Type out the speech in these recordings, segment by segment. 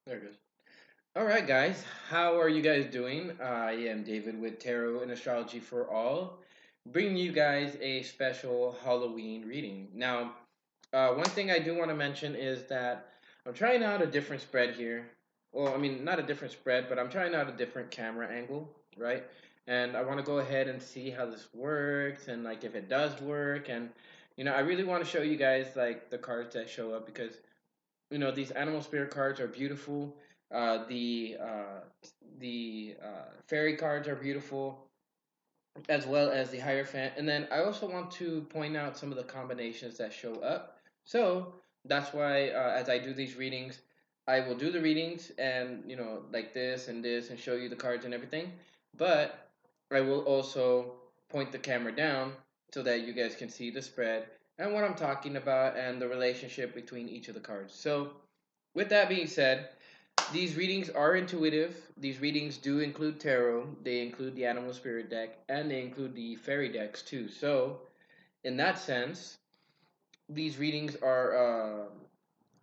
There it goes. All right, guys. How are you guys doing? I am David with Tarot and Astrology for All, bringing you guys a special Halloween reading. Now, one thing I do want to mention is that I'm trying out a different spread here. Well, I mean, not a different spread, but I'm trying out a different camera angle, right? And I want to go ahead and see how this works and like if it does work. And I really want to show you guys like the cards that show up because these animal spirit cards are beautiful. The fairy cards are beautiful, as well as the Hierophant. And then I also want to point out some of the combinations that show up. So that's why, as I do these readings, I will do the readings and like this and this and show you the cards and everything. But I will also point the camera down so that you guys can see the spread and what I'm talking about and the relationship between each of the cards. So, with that being said, these readings are intuitive. These readings do include tarot. They include the animal spirit deck, and they include the fairy decks too. So, in that sense, these readings are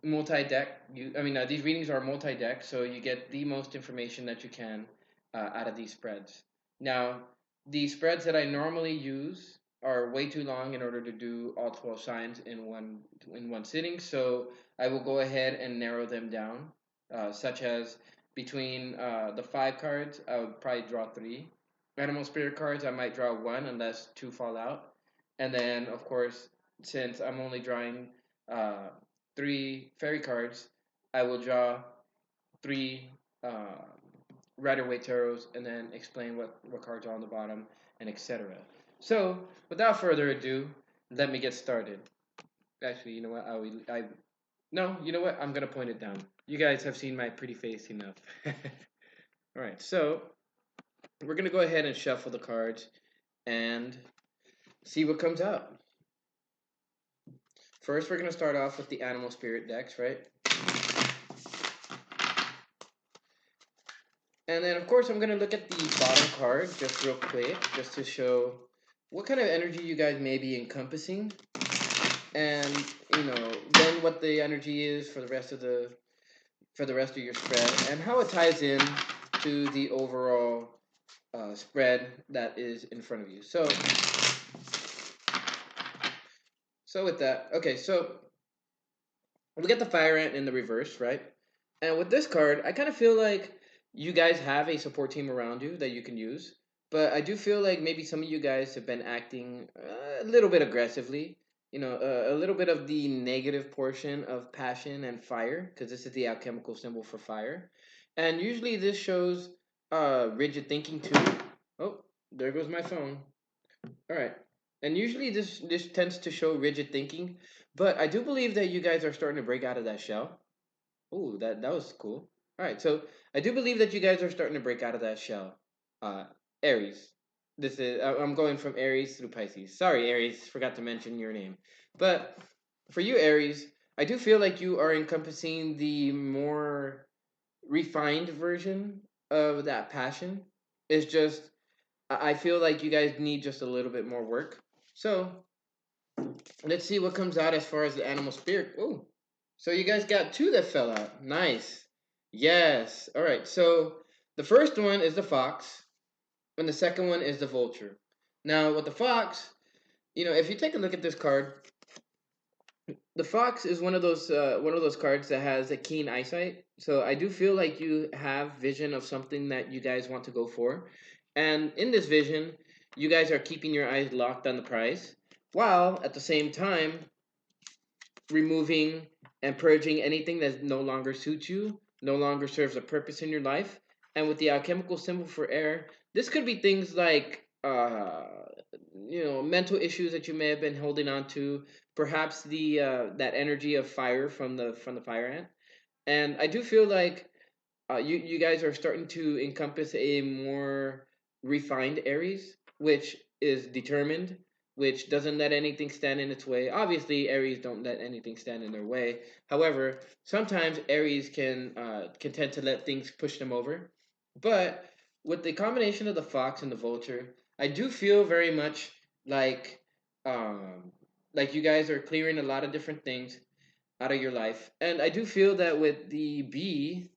multi-deck. These readings are multi-deck, so you get the most information that you can out of these spreads. Now, the spreads that I normally use are way too long in order to do all 12 signs in one sitting. So I will go ahead and narrow them down, such as between the five cards, I would probably draw three. Animal spirit cards, I might draw one unless two fall out. And then, of course, since I'm only drawing uh, three fairy cards, I will draw three uh, Rider Waite tarots and then explain what cards are on the bottom and etc. So, without further ado, let me get started. Actually, you know what? I no, you know what? I'm gonna point it down. You guys have seen my pretty face enough. All right, so we're gonna go ahead and shuffle the cards and see what comes out. First, we're gonna start off with the animal spirit decks, right? And then, of course, I'm going to look at the bottom card just real quick, just to show what kind of energy you guys may be encompassing. And, then what the energy is for the rest of your spread and how it ties in to the overall spread that is in front of you. So with that, okay, so we get the fire ant in the reverse, right? And with this card, I kind of feel like you guys have a support team around you that you can use. But I do feel like maybe some of you guys have been acting a little bit aggressively. A little bit of the negative portion of passion and fire, because this is the alchemical symbol for fire. And usually this shows rigid thinking too. Oh, there goes my phone. All right. And usually this tends to show rigid thinking, but I do believe that you guys are starting to break out of that shell. Ooh, that was cool. All right, so I do believe that you guys are starting to break out of that shell. Uh, Aries. I'm going from Aries through Pisces. Sorry, Aries, forgot to mention your name. But for you, Aries, I do feel like you are encompassing the more refined version of that passion. It's just I feel like you guys need just a little bit more work. So let's see what comes out as far as the animal spirit. Oh, so you guys got two that fell out. Nice. Yes. All right. So the first one is the fox, and the second one is the vulture. Now, with the fox, if you take a look at this card, the fox is one of those cards that has a keen eyesight. So I do feel like you have vision of something that you guys want to go for, and in this vision, you guys are keeping your eyes locked on the prize, while at the same time removing and purging anything that no longer suits you, no longer serves a purpose in your life. And with the alchemical symbol for air, this could be things like mental issues that you may have been holding on to, perhaps the that energy of fire from the fire ant. And I do feel like you guys are starting to encompass a more refined Aries, which is determined, which doesn't let anything stand in its way. Obviously, Aries don't let anything stand in their way. However, sometimes Aries can tend to let things push them over. But with the combination of the fox and the vulture, I do feel very much like um, like you guys are clearing a lot of different things out of your life, and I do feel that with the bee.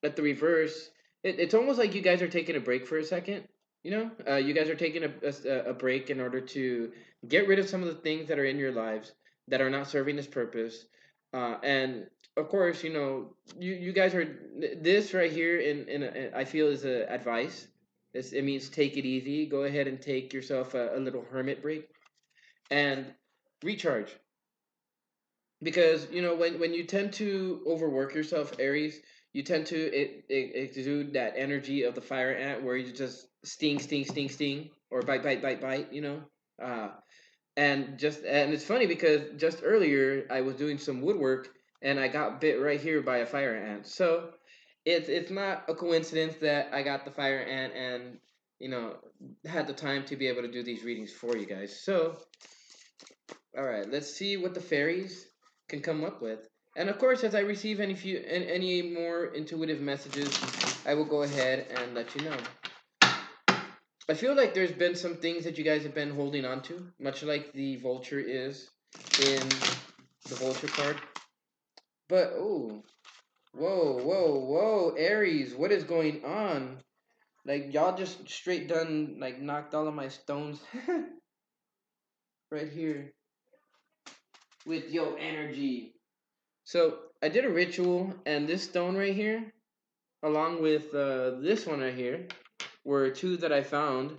at the reverse, it's almost like you guys are taking a break for a second. You guys are taking a break in order to get rid of some of the things that are in your lives that are not serving this purpose. And of course, you guys are this right here I feel is a advice. It means take it easy. Go ahead and take yourself a little hermit break and recharge, because when you tend to overwork yourself, Aries, you tend to exude that energy of the fire ant, where you just sting, sting, sting, sting, or bite, bite, bite, bite. Uh, and it's funny because just earlier I was doing some woodwork and I got bit right here by a fire ant. So it's not a coincidence that I got the fire ant and you know had the time to be able to do these readings for you guys. So all right, let's see what the fairies can come up with. And of course, as I receive any more intuitive messages, I will go ahead and let you know. I feel like there's been some things that you guys have been holding on to, much like the vulture is in the vulture card. But oh, whoa, whoa, whoa, Aries, what is going on? Like y'all just straight done like knocked all of my stones right here with your energy. So I did a ritual, and this stone right here, along with this one right here, were two that I found.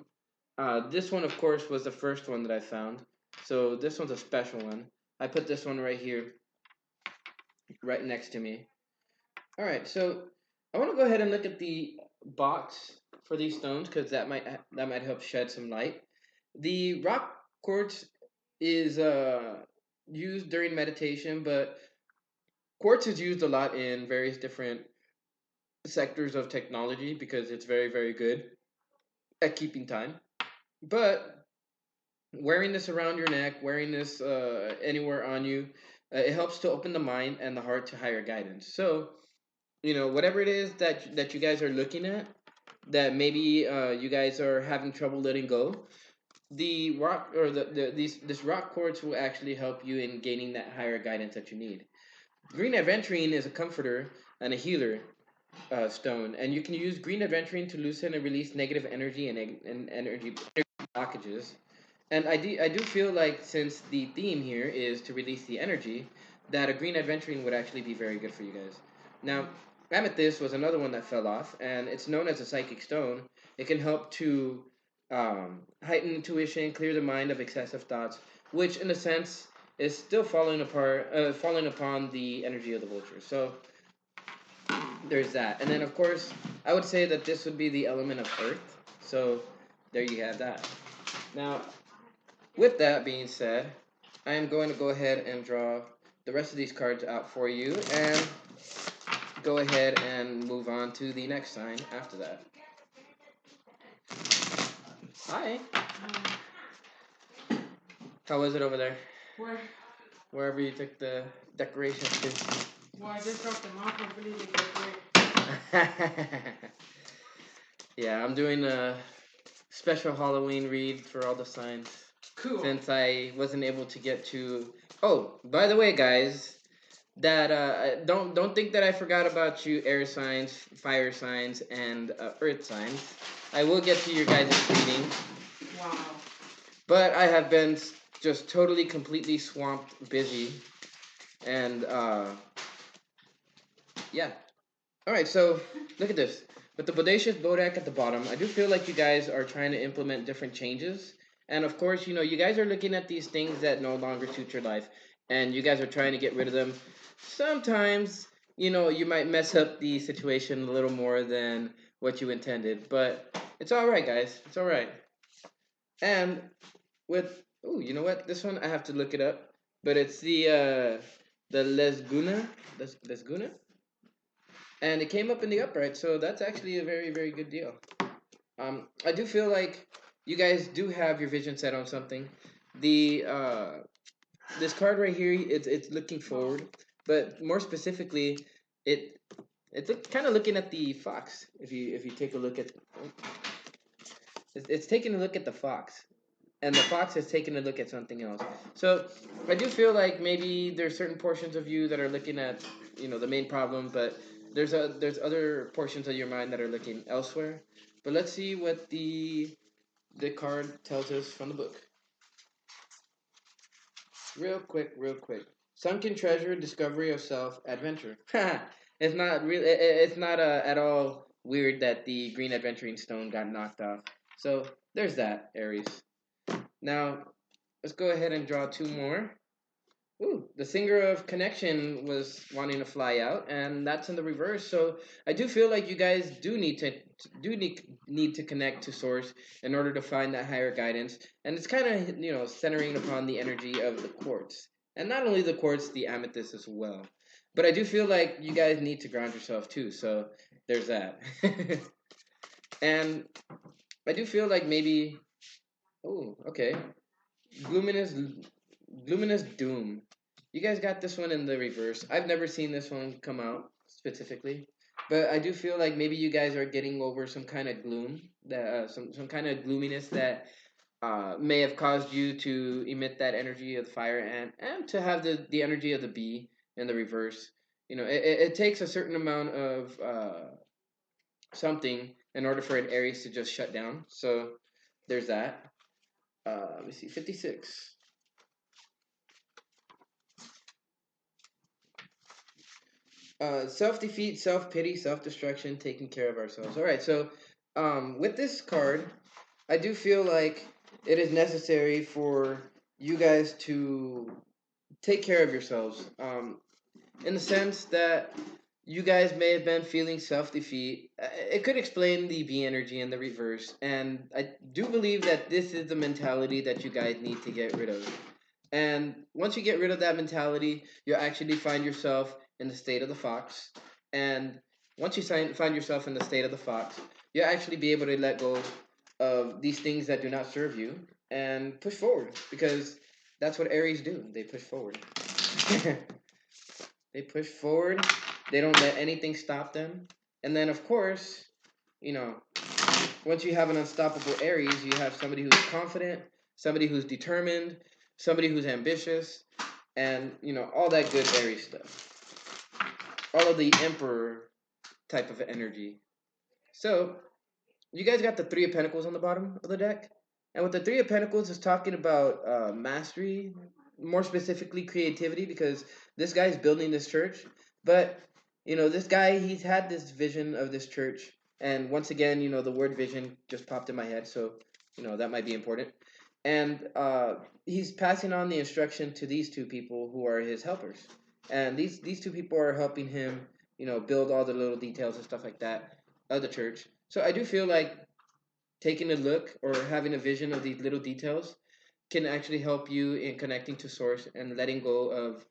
This one, of course, was the first one that I found. So this one's a special one. I put this one right here, right next to me. All right, so I want to go ahead and look at the box for these stones because that might help shed some light. The rock quartz is used during meditation, but quartz is used a lot in various different sectors of technology because it's very, very good at keeping time. But wearing this around your neck, wearing this anywhere on you, it helps to open the mind and the heart to higher guidance. So, whatever it is that you guys are looking at, that maybe you guys are having trouble letting go, the rock or this rock quartz will actually help you in gaining that higher guidance that you need. Green aventurine is a comforter and a healer stone, and you can use green aventurine to loosen and release negative energy and energy blockages. And I do feel like since the theme here is to release the energy, that a green aventurine would actually be very good for you guys. Now, amethyst was another one that fell off, and it's known as a psychic stone. It can help to heighten intuition, clear the mind of excessive thoughts, which in a sense is still falling upon the energy of the vulture. So there's that. And then, of course, I would say that this would be the element of earth. So there you have that. Now, with that being said, I am going to go ahead and draw the rest of these cards out for you and go ahead and move on to the next sign after that. Hi. How was it over there? Where? Wherever you took the decorations to. Well, I just dropped them off. Hopefully they get great. Yeah, I'm doing a special Halloween read for all the signs. Cool. Since I wasn't able to get to. Oh, by the way, guys, that don't think that I forgot about you, air signs, fire signs, and earth signs. I will get to your guys' reading. Wow. But I have been just totally, completely swamped, busy, and yeah. All right, so look at this. With the bodacious bodak at the bottom, I do feel like you guys are trying to implement different changes. And of course, you guys are looking at these things that no longer suit your life, and you guys are trying to get rid of them. Sometimes, you might mess up the situation a little more than what you intended, but it's all right, guys. It's all right. And with, oh, you know what? This one I have to look it up, but it's the lesguna, lesguna, and it came up in the upright, so that's actually a very, very good deal. I do feel like you guys do have your vision set on something. The this card right here, it's looking forward, but more specifically, it it's kind of looking at the fox. If you take a look at, it's taking a look at the fox, and the fox is taking a look at something else. So I do feel like maybe there's certain portions of you that are looking at the main problem, but there's other portions of your mind that are looking elsewhere. But let's see what the card tells us from the book. Real quick, real quick. Sunken treasure, discovery of self, adventure. It's not really. It's not at all weird that the green adventuring stone got knocked off. So there's that, Aries. Now let's go ahead and draw two more. Ooh, the singer of connection was wanting to fly out, and that's in the reverse. So I do feel like you guys do need to connect to source in order to find that higher guidance, and it's kind of centering upon the energy of the quartz, and not only the quartz, the amethyst as well. But I do feel like you guys need to ground yourself too. So there's that, and I do feel like maybe. Oh, okay. Luminous Luminous Doom. You guys got this one in the reverse. I've never seen this one come out specifically, but I do feel like maybe you guys are getting over some kind of gloom, that some kind of gloominess that may have caused you to emit that energy of the fire and to have the energy of the bee in the reverse. It takes a certain amount of something in order for an Aries to just shut down. So there's that. Let me see, 56. Self defeat, self pity, self destruction, taking care of ourselves. All right, so with this card, I do feel like it is necessary for you guys to take care of yourselves. In the sense that you guys may have been feeling self defeat. It could explain the B energy in the reverse, and I do believe that this is the mentality that you guys need to get rid of. And once you get rid of that mentality, you'll actually find yourself in the state of the fox. And once you find yourself in the state of the fox, you'll actually be able to let go of these things that do not serve you and push forward because that's what Aries do. They push forward. They push forward. They don't let anything stop them. And then, of course, you know, once you have an unstoppable Aries, you have somebody who's confident, somebody who's determined, somebody who's ambitious, and all that good Aries stuff. All of the Emperor type of energy. So you guys got the Three of Pentacles on the bottom of the deck, and with the Three of Pentacles, is talking about mastery, more specifically creativity, because this guy's building this church. But this guy, he's had this vision of this church, and once again, the word vision just popped in my head, so that might be important. And he's passing on the instruction to these two people who are his helpers, and these two people are helping him, build all the little details and stuff like that of the church. So I do feel like taking a look or having a vision of these little details can actually help you in connecting to source and letting go of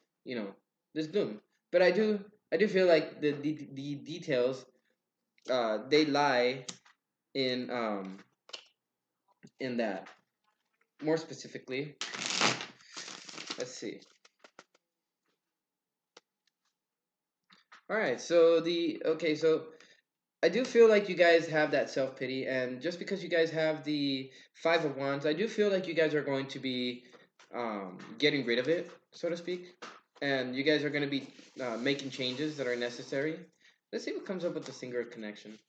this gloom. But I do feel like the details they lie in that. More specifically, let's see. All right, so so I do feel like you guys have that self pity, and just because you guys have the Five of Wands, I do feel like you guys are going to be getting rid of it, so to speak, and you guys are going to be making changes that are necessary. Let's see what comes up with the Singer of Connection.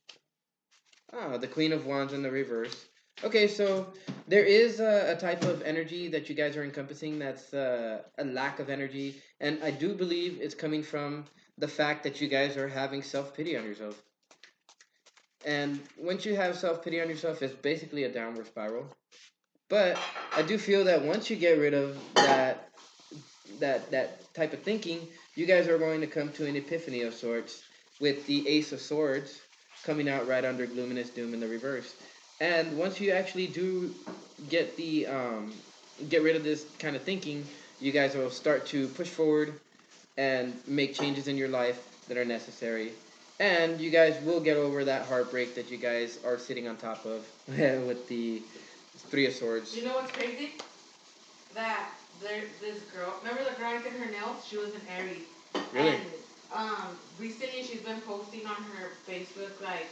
Ah, the Queen of Wands in the reverse. Okay, so there is a type of energy that you guys are encompassing that's a lack of energy, and I do believe it's coming from the fact that you guys are having self pity on yourself. And once you have self pity on yourself, it's basically a downward spiral. But I do feel that once you get rid of that type of thinking, you guys are going to come to an epiphany of sorts with the Ace of Swords coming out right under Luminous Doom in the reverse. And once you actually do get the get rid of this kind of thinking, you guys will start to push forward and make changes in your life that are necessary. And you guys will get over that heartbreak that you guys are sitting on top of with the Three of Swords. You know what's crazy? That this girl, remember the girl I did her nails? She was an Aries. Really? And recently she's been posting on her Facebook like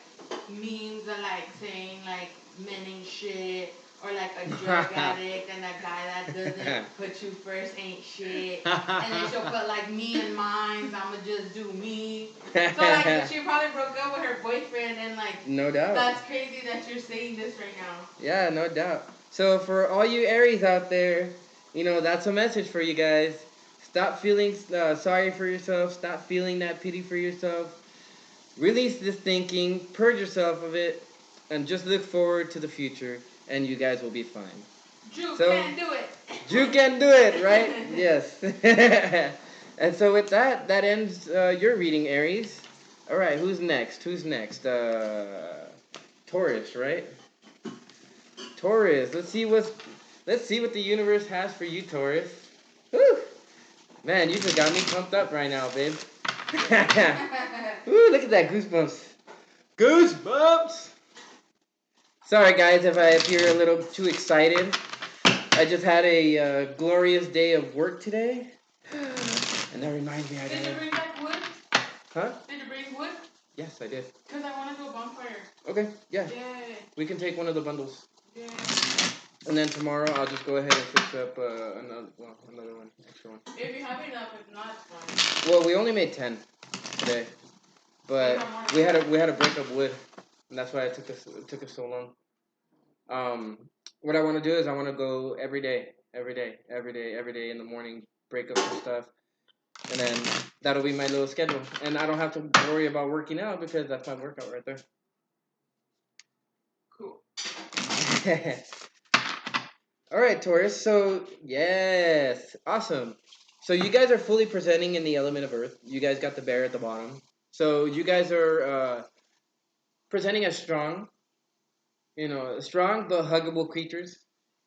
memes and like saying like men ain't shit, or like a drug addict and a guy that doesn't put you first ain't shit. And then she'll put like me and mine, I'ma just do me. So like she probably broke up with her boyfriend and like no doubt. That's crazy that you're saying this right now. Yeah, no doubt. So for all you Aries out there, that's a message for you guys. Stop feeling sorry for yourself. Stop feeling that pity for yourself. Release this thinking, purge yourself of it, and just look forward to the future, and you guys will be fine. Drew can do it. Drew can do it, right? Yes. And so with that, that ends your reading, Aries. All right, who's next? Who's next? Taurus, right? Taurus. Let's see what the universe has for you, Taurus. Woo! Man, you just got me pumped up right now, babe. Woo! Look at that goosebumps. Goosebumps. Sorry, guys, if I appear a little too excited. I just had a glorious day of work today, and that reminds me. Did you bring back wood? Huh? Did you bring wood? Yes, I did. Because I want to do a bonfire. Okay, yeah. Yay. We can take one of the bundles. Yay. And then tomorrow I'll just go ahead and fix up another one, extra one. If you have enough, if not, it's fine. Well, we only made 10 today, but we had to break up wood, and that's why it took us so long. What I want to do is I want to go every day in the morning, break up some stuff, and then that'll be my little schedule, and I don't have to worry about working out because that's my workout right there. Cool. All right, Taurus. So, yes. Awesome. So, you guys are fully presenting in the element of Earth. You guys got the bear at the bottom. So, you guys are presenting as strong, strong but huggable creatures.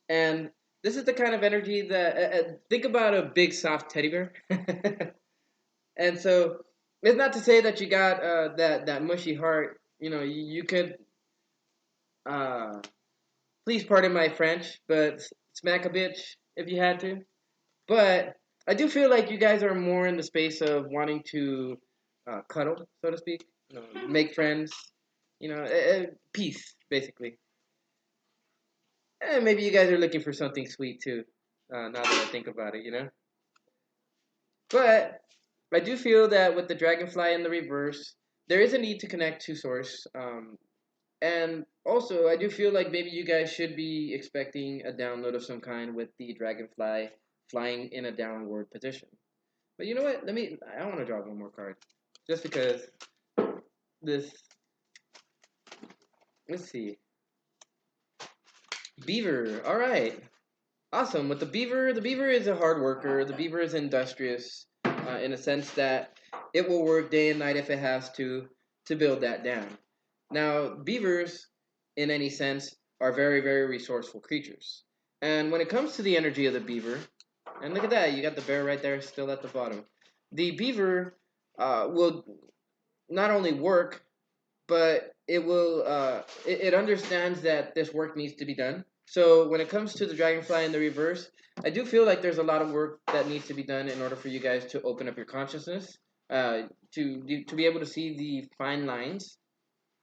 And this is the kind of energy that, think about a big, soft teddy bear. And so, it's not to say that you got that mushy heart. You could. Please pardon my French, but smack a bitch if you had to. But I do feel like you guys are more in the space of wanting to cuddle, so to speak, make friends, peace, basically. And maybe you guys are looking for something sweet too, now that I think about it. But I do feel that with the dragonfly in the reverse, there is a need to connect to source. And also, I do feel like maybe you guys should be expecting a download of some kind with the dragonfly flying in a downward position. But you know what? I want to draw one more card. Just because this. Let's see. Beaver. All right. Awesome. With the beaver is a hard worker. The beaver is industrious in a sense that it will work day and night if it has to build that dam. Now, beavers, in any sense, are very, very resourceful creatures. And when it comes to the energy of the beaver, and look at that, you got the bear right there still at the bottom. The beaver will not only work, but it understands that this work needs to be done. So when it comes to the dragonfly in the reverse, I do feel like there's a lot of work that needs to be done in order for you guys to open up your consciousness, to be able to see the fine lines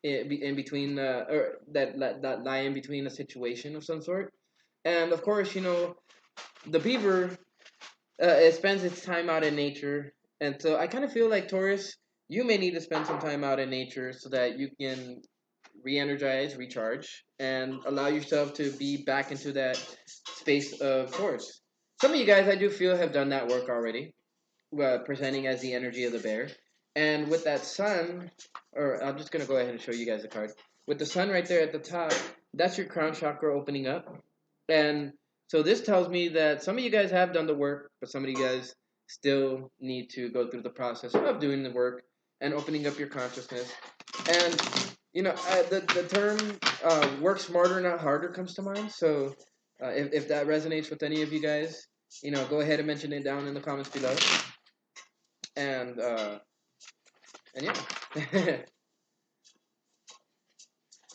in between, or that lie in between a situation of some sort. And of course, the beaver it spends its time out in nature, and so I kind of feel like Taurus, you may need to spend some time out in nature so that you can re-energize, recharge, and allow yourself to be back into that space of Taurus. Some of you guys, I do feel, have done that work already, presenting as the energy of the bear. And with that sun, or I'm just going to go ahead and show you guys the card. With the sun right there at the top, that's your crown chakra opening up. And so this tells me that some of you guys have done the work, but some of you guys still need to go through the process of doing the work and opening up your consciousness. And, the term work smarter, not harder comes to mind. So if that resonates with any of you guys, go ahead and mention it down in the comments below. And yeah.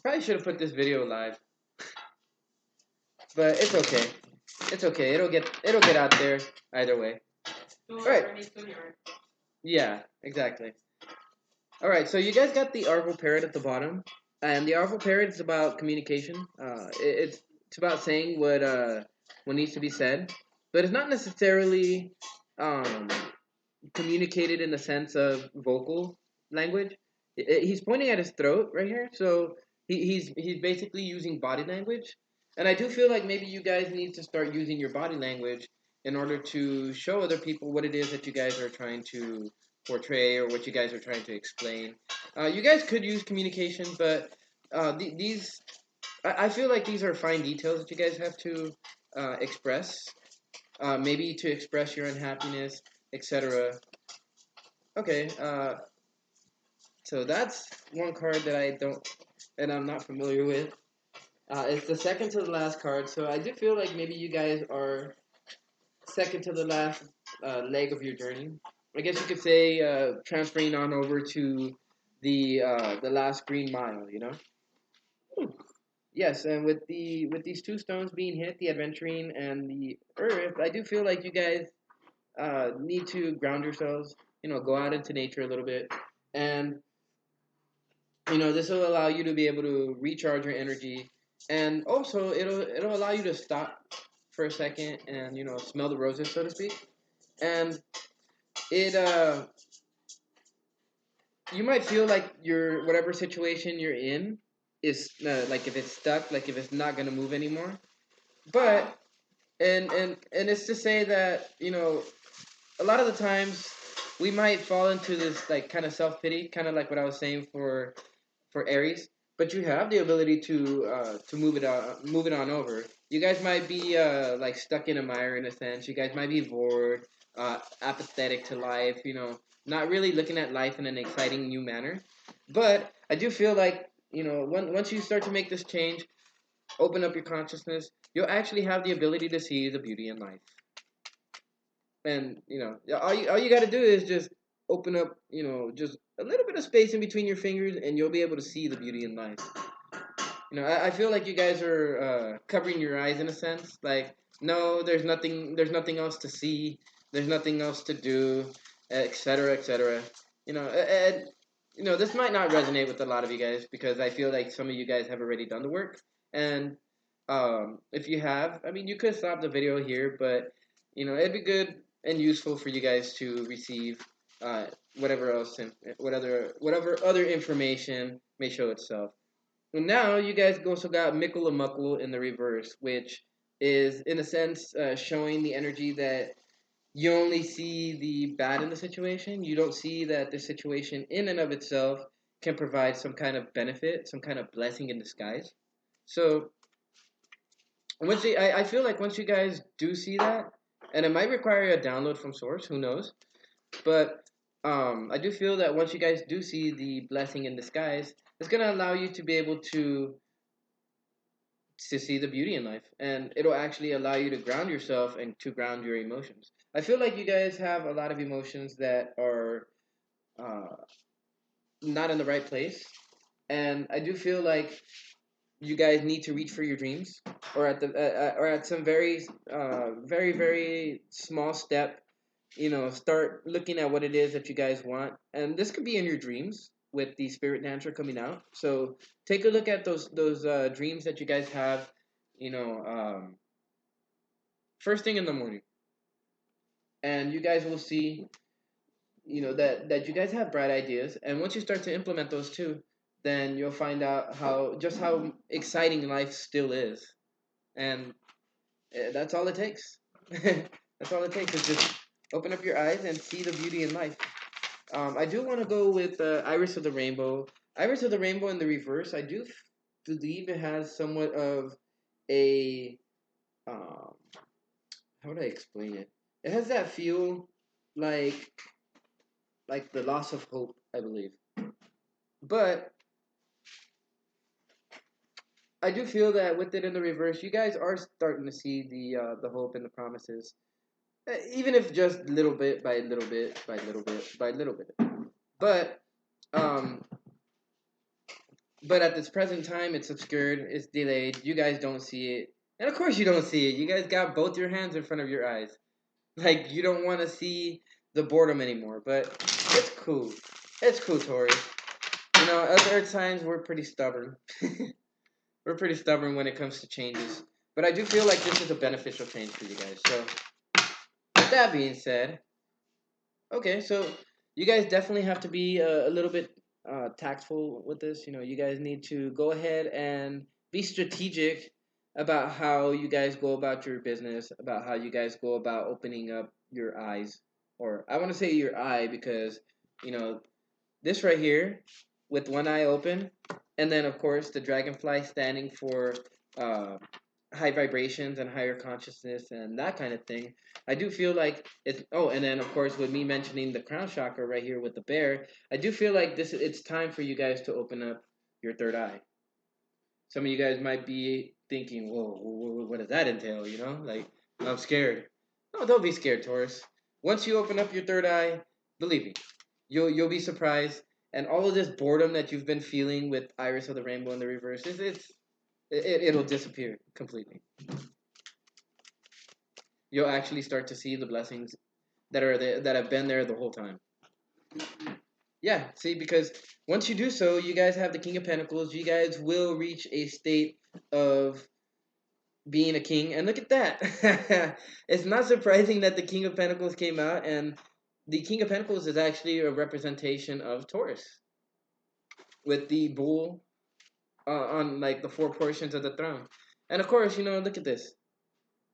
Probably should have put this video live. But it's okay. It's okay. It'll get out there either way. Alright. Yeah, exactly. Alright, so you guys got the Arvo parrot at the bottom. And the Arvo parrot is about communication. it's about saying what needs to be said, but it's not necessarily um communicated in the sense of vocal language. He's pointing at his throat right here, so he's basically using body language, and I do feel like maybe you guys need to start using your body language in order to show other people what it is that you guys are trying to portray or what you guys are trying to explain. You guys could use communication, but these I feel like these are fine details that you guys have to express. Maybe to express your unhappiness, etc. Okay, so that's one card that I don't, and I'm not familiar with. It's the second to the last card, so I do feel like maybe you guys are second to the last leg of your journey. I guess you could say transferring on over to the last green mile. You know. Yes, and with these two stones being hit, the adventuring and the earth, I do feel like you guys need to ground yourselves. You know, go out into nature a little bit, and this will allow you to be able to recharge your energy, and also it'll allow you to stop for a second and smell the roses, so to speak. And it you might feel like your whatever situation you're in is like if it's stuck, like if it's not gonna move anymore. But and it's to say that a lot of the times we might fall into this like kind of self pity, kind of like what I was saying for Aries, but you have the ability to move it on over. You guys might be like stuck in a mire in a sense. You guys might be bored, apathetic to life. Not really looking at life in an exciting new manner. But I do feel like once you start to make this change, open up your consciousness, you'll actually have the ability to see the beauty in life. And all you got to do is just open up just a little bit of space in between your fingers, and you'll be able to see the beauty in life. I feel like you guys are covering your eyes in a sense, like no, there's nothing else to see, there's nothing else to do, etc., etc. And this might not resonate with a lot of you guys because I feel like some of you guys have already done the work. And if you have, I mean, you could stop the video here, but it'd be good and useful for you guys to receive whatever else and whatever other information may show itself. Well, now you guys also got Mickle and Muckle in the reverse, which is in a sense showing the energy that you only see the bad in the situation. You don't see that the situation in and of itself can provide some kind of benefit, some kind of blessing in disguise. So I feel like once you guys do see that, and it might require a download from source, who knows? But I do feel that once you guys do see the blessing in disguise, it's gonna allow you to be able to see the beauty in life, and it'll actually allow you to ground yourself and to ground your emotions. I feel like you guys have a lot of emotions that are uh, not in the right place, and I do feel like you guys need to reach for your dreams, or at some very small step. Start looking at what it is that you guys want, and this could be in your dreams with the spirit dancer coming out. So take a look at those dreams that you guys have. First thing in the morning, and you guys will see that you guys have bright ideas, and once you start to implement those too, then you'll find out how exciting life still is. And that's all it takes. That's all it takes is just open up your eyes and see the beauty in life. I do want to go with Iris of the Rainbow. Iris of the Rainbow in the reverse, I do believe it has somewhat of a um, how would I explain it? It has that feel like the loss of hope, I believe. But I do feel that with it in the reverse, you guys are starting to see the hope and the promises, even if just little bit by little bit by little bit by little bit. But um, but at this present time, it's obscured, it's delayed. You guys don't see it, and of course you don't see it. You guys got both your hands in front of your eyes, like you don't want to see the boredom anymore. But it's cool. It's cool, Taurus. Us earth signs, we're pretty stubborn. We're pretty stubborn when it comes to changes. But I do feel like this is a beneficial change for you guys. So with that being said, okay, so you guys definitely have to be a little bit tactful with this. You know, you guys need to go ahead and be strategic about how you guys go about your business, about how you guys go about opening up your eyes. Or I want to say your eye because, you know, this right here with one eye open, and then of course the dragonfly standing for uh, high vibrations and higher consciousness and that kind of thing. I do feel like it's and then of course with me mentioning the crown chakra right here with the bear, I do feel like this it's time for you guys to open up your third eye. Some of you guys might be thinking, "Whoa, what does that entail?" You know, like I'm scared. No, don't be scared, Taurus. Once you open up your third eye, believe me, you'll be surprised. And all of this boredom that you've been feeling with Iris of the Rainbow in the reverse, it'll disappear completely. You'll actually start to see the blessings that are there, that have been there the whole time. Yeah, see, because once you do so, you guys have the King of Pentacles. You guys will reach a state of being a king. And look at that. It's not surprising that the King of Pentacles came out, and the King of Pentacles is actually a representation of Taurus with the bull on like the four portions of the throne. And of course, you know, look at this.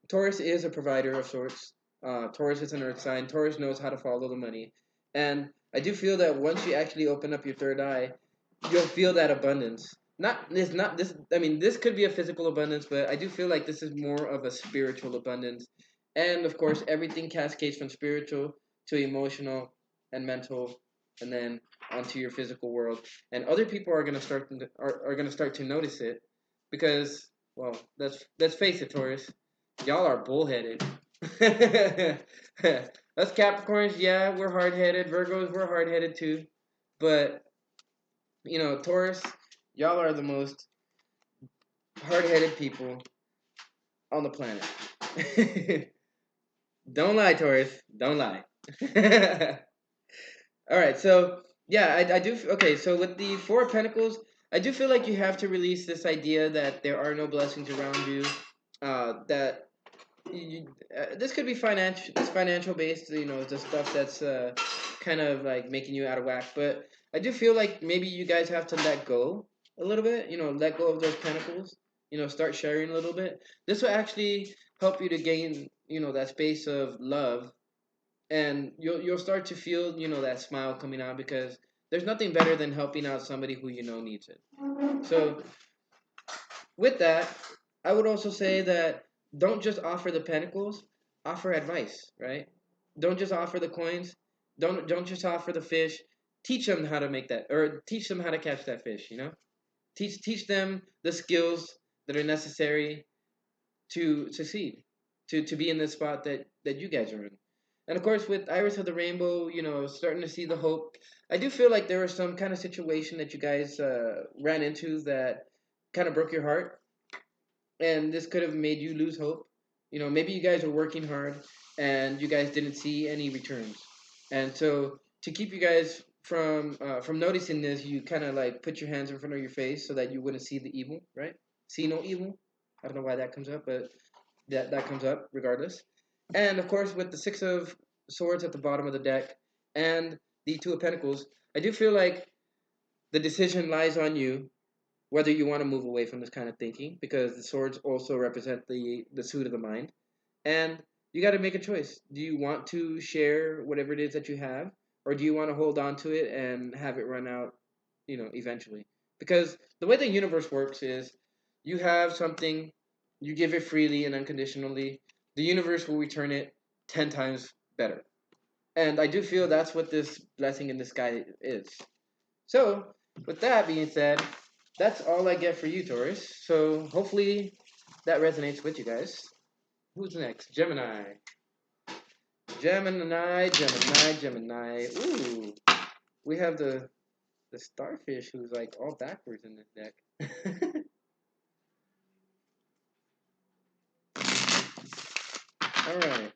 Taurus is a provider of sorts. Taurus is an earth sign. Taurus knows how to follow the money. And I do feel that once you actually open up your third eye, you'll feel that abundance. Not this. I mean, this could be a physical abundance, but I do feel like this is more of a spiritual abundance. And of course, everything cascades from spiritual to emotional and mental, and then onto your physical world. And other people are gonna start to notice it because, well, let's face it, Taurus, y'all are bullheaded. Us Capricorns, yeah, we're hard headed. Virgos, we're hard headed too. But you know, Taurus, y'all are the most hard-headed people on the planet. Don't lie, Taurus. Don't lie. All right, so yeah, I do. Okay, so with the Four of Pentacles, I do feel like you have to release this idea that there are no blessings around you. That this could be financial. It's financial based. You know, the stuff that's kind of like making you out of whack. But I do feel like maybe you guys have to let go a little bit. You know, let go of those pentacles. You know, start sharing a little bit. This will actually help you to gain, you know, that space of love, and you'll start to feel, you know, that smile coming out because there's nothing better than helping out somebody who you know needs it. So with that, I would also say that don't just offer the pentacles, offer advice, right? Don't just offer the coins. Don't just offer the fish. Teach them how to make that, or teach them how to catch that fish. You know, teach them the skills that are necessary to succeed, to be in the spot that you guys are in. And of course, with Iris of the Rainbow, you know, starting to see the hope. I do feel like there was some kind of situation that you guys ran into that kind of broke your heart, and this could have made you lose hope. You know, maybe you guys are working hard and you guys didn't see any returns, and so to keep you guys from noticing this, you kind of like put your hands in front of your face so that you wouldn't see the evil, right? See no evil. I don't know why that comes up, but that comes up regardless. And of course, with the Six of Swords at the bottom of the deck and the Two of Pentacles, I do feel like the decision lies on you whether you want to move away from this kind of thinking, because the swords also represent the suit of the mind, and you got to make a choice. Do you want to share whatever it is that you have, or do you want to hold on to it and have it run out, you know, eventually? Because the way the universe works is you have something, you give it freely and unconditionally, the universe will return it 10 times better. And I do feel that's what this blessing in the sky is. So, with that being said, that's all I get for you, Taurus. So, hopefully that resonates with you guys. Who's next? Gemini. Gemini, Gemini, Gemini. Ooh, we have the starfish who's like all backwards in this deck. All right.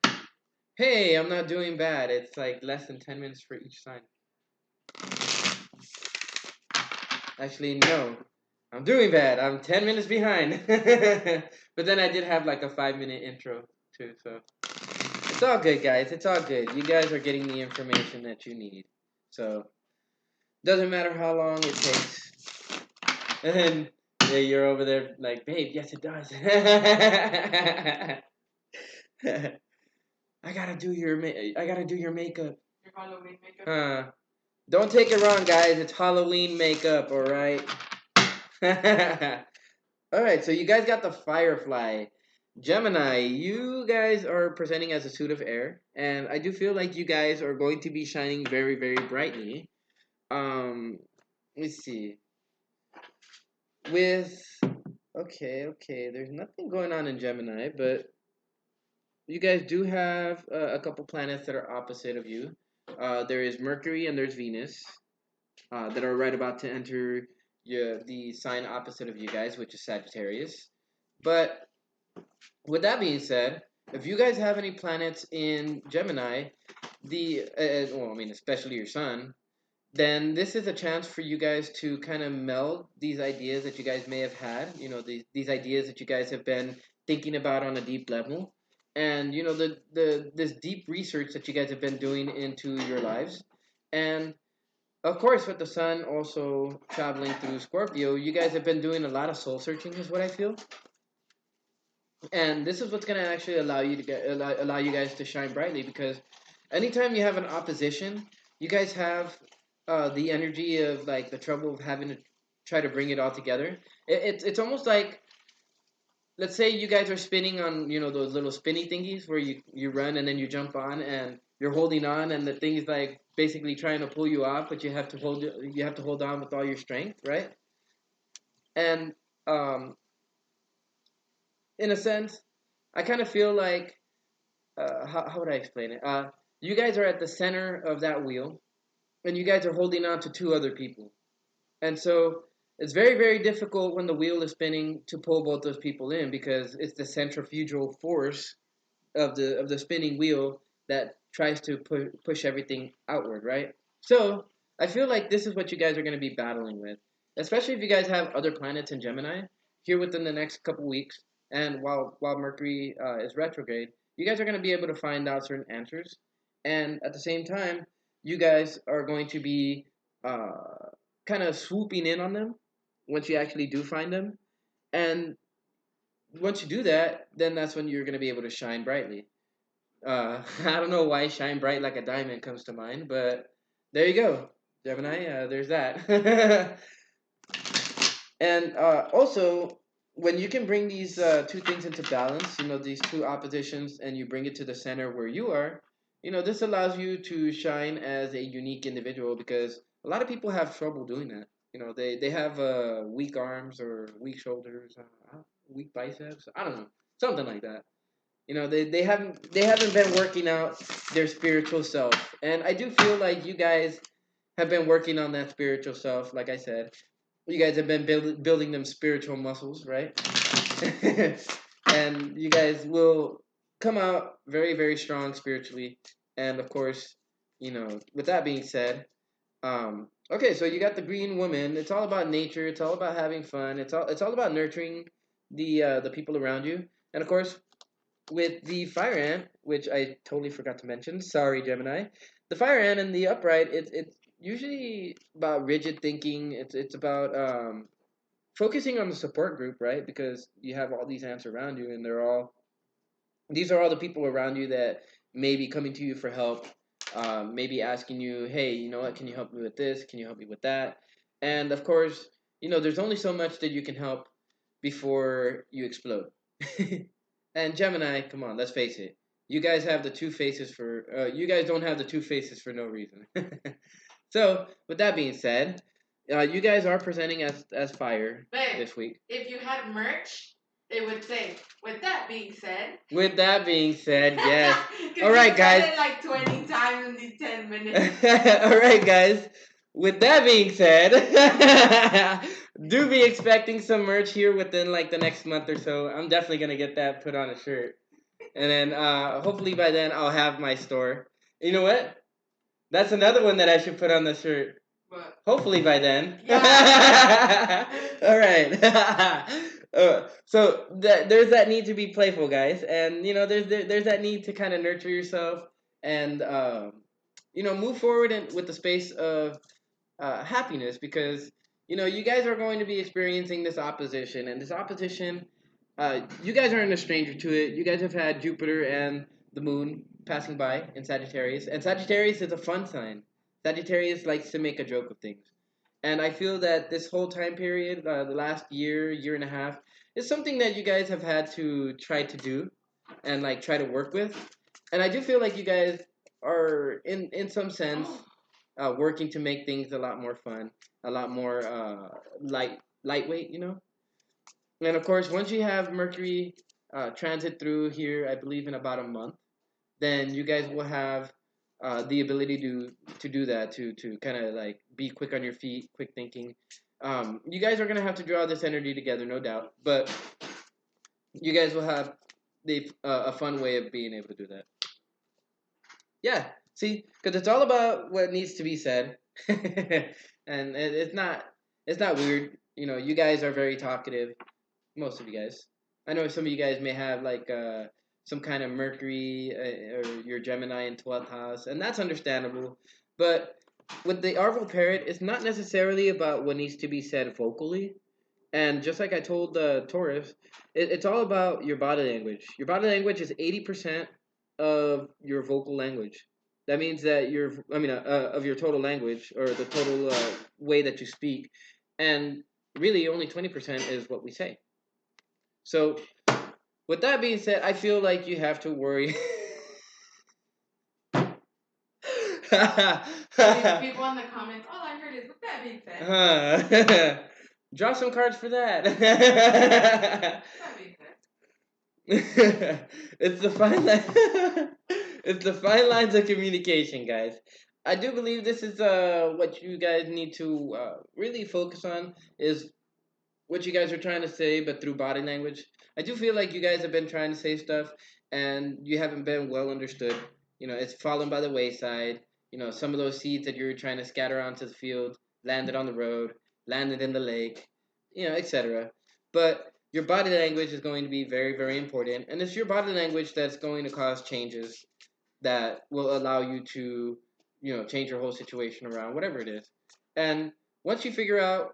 Hey, I'm not doing bad. It's like less than 10 minutes for each sign. Actually, no. I'm doing bad. I'm 10 minutes behind. But then I did have like a 5 minute intro too, so it's all good, guys. It's all good. You guys are getting the information that you need. So doesn't matter how long it takes. And then yeah, you're over there like, babe, yes it does. I gotta do your makeup. Your Halloween makeup. Don't take it wrong, guys. It's Halloween makeup, all right. All right, so you guys got the Firefly. Gemini, you guys are presenting as a suit of air, and I do feel like you guys are going to be shining very, very brightly. Um, let me see. With okay, there's nothing going on in Gemini, but you guys do have a couple planets that are opposite of you. There is Mercury and there's Venus that are right about to enter the sign opposite of you guys, which is Sagittarius. But with that being said, if you guys have any planets in Gemini, well, I mean, especially your sun, then this is a chance for you guys to kind of meld these ideas that you guys may have had. You know, these ideas that you guys have been thinking about on a deep level, and you know the this deep research that you guys have been doing into your lives, and of course with the sun also traveling through Scorpio, you guys have been doing a lot of soul searching, is what I feel. And this is what's going to actually allow you to allow you guys to shine brightly, because anytime you have an opposition, you guys have the energy of like the trouble of having to try to bring it all together. It's almost like, let's say you guys are spinning on, you know, those little spinny thingies where you run and then you jump on and you're holding on, and the thing is like basically trying to pull you off, but you have to hold on with all your strength, right? And um, in a sense, I kind of feel like how would I explain it? You guys are at the center of that wheel, and you guys are holding on to two other people, and so it's very very difficult when the wheel is spinning to pull both those people in, because it's the centrifugal force of the spinning wheel that tries to push everything outward, right? So I feel like this is what you guys are going to be battling with, especially if you guys have other planets in Gemini here within the next couple weeks, and while Mercury is retrograde, you guys are going to be able to find out certain answers, and at the same time, you guys are going to be uh, kind of swooping in on them once you actually do find them, and once you do that, then that's when you're going to be able to shine brightly. I don't know why "shine bright like a diamond" comes to mind, but there you go, Gemini. There's that. And also, when you can bring these two things into balance, you know, these two oppositions, and you bring it to the center where you are, you know, this allows you to shine as a unique individual, because a lot of people have trouble doing that. You know, they have weak arms or weak shoulders, weak biceps. I don't know, something like that. You know, they haven't been working out their spiritual self, and I do feel like you guys have been working on that spiritual self. Like I said, you guys have been building them spiritual muscles, right? And you guys will come out very very strong spiritually. And of course, you know, with that being said, okay, so you got the green woman. It's all about nature. It's all about having fun. It's all about nurturing the people around you. And of course, with the fire ant, which I totally forgot to mention. Sorry, Gemini. The fire ant and the upright, it's usually about rigid thinking. It's about focusing on the support group, right? Because you have all these ants around you, and these are all the people around you that may be coming to you for help. Maybe asking you, hey, you know what? Can you help me with this? Can you help me with that? And of course, you know, there's only so much that you can help before you explode. And Gemini, come on, let's face it. You guys have the two faces for. You guys don't have the two faces for no reason. So, with that being said, you guys are presenting as fire Babe, this week. if you had merch, it would say, with that being said. With that being said, yes. All All right, right, guys. it like 20 times in these 10 minutes. All right, guys. With that being said, do be expecting some merch here within like the next month or so. I'm definitely gonna get that put on a shirt, and then hopefully by then I'll have my store. You know what? That's another one that I should put on the shirt. But hopefully by then. yeah. All right. So there's that need to be playful, guys, and there's that need to kind of nurture yourself and move forward with the space of happiness because you guys are going to be experiencing this opposition, and this opposition, you guys aren't a stranger to it. You guys have had Jupiter and the Moon passing by in Sagittarius, and Sagittarius is a fun sign. Sagittarius likes to make a joke of things, and I feel that this whole time period, the last year and a half, is something that you guys have had to try to do, and like try to work with, and I do feel like you guys are in some sense working to make things a lot more fun, a lot more lightweight, And of course, once you have Mercury transit through here, I believe in about a month, then you guys will have the ability to do that, to kind of like be quick on your feet, quick thinking. You guys are gonna have to draw this energy together, no doubt, but you guys will have a fun way of being able to do that. Yeah, see, because it's all about what needs to be said, and it's not weird. You guys are very talkative. Most of you guys. I know some of you guys may have like some kind of Mercury or your Gemini in 12th house, and that's understandable. But with the Arval parrot, it's not necessarily about what needs to be said vocally. And just like I told the Taurus, it's all about your body language. Your body language is 80% of your vocal language. That means that of your total language or the total way that you speak. And really, only 20% is what we say. So, with that being said, I feel like you have to worry. People in the comments, all I heard is, with that being said. Draw some cards for that. It's the fine line. It's the fine lines of communication, guys. I do believe this is what you guys need to really focus on is what you guys are trying to say, but through body language. I do feel like you guys have been trying to say stuff and you haven't been well understood. It's fallen by the wayside. Some of those seeds that you were trying to scatter onto the field landed on the road, landed in the lake, etc. But your body language is going to be very, very important. And it's your body language that's going to cause changes that will allow you to, change your whole situation around, whatever it is. And once you figure out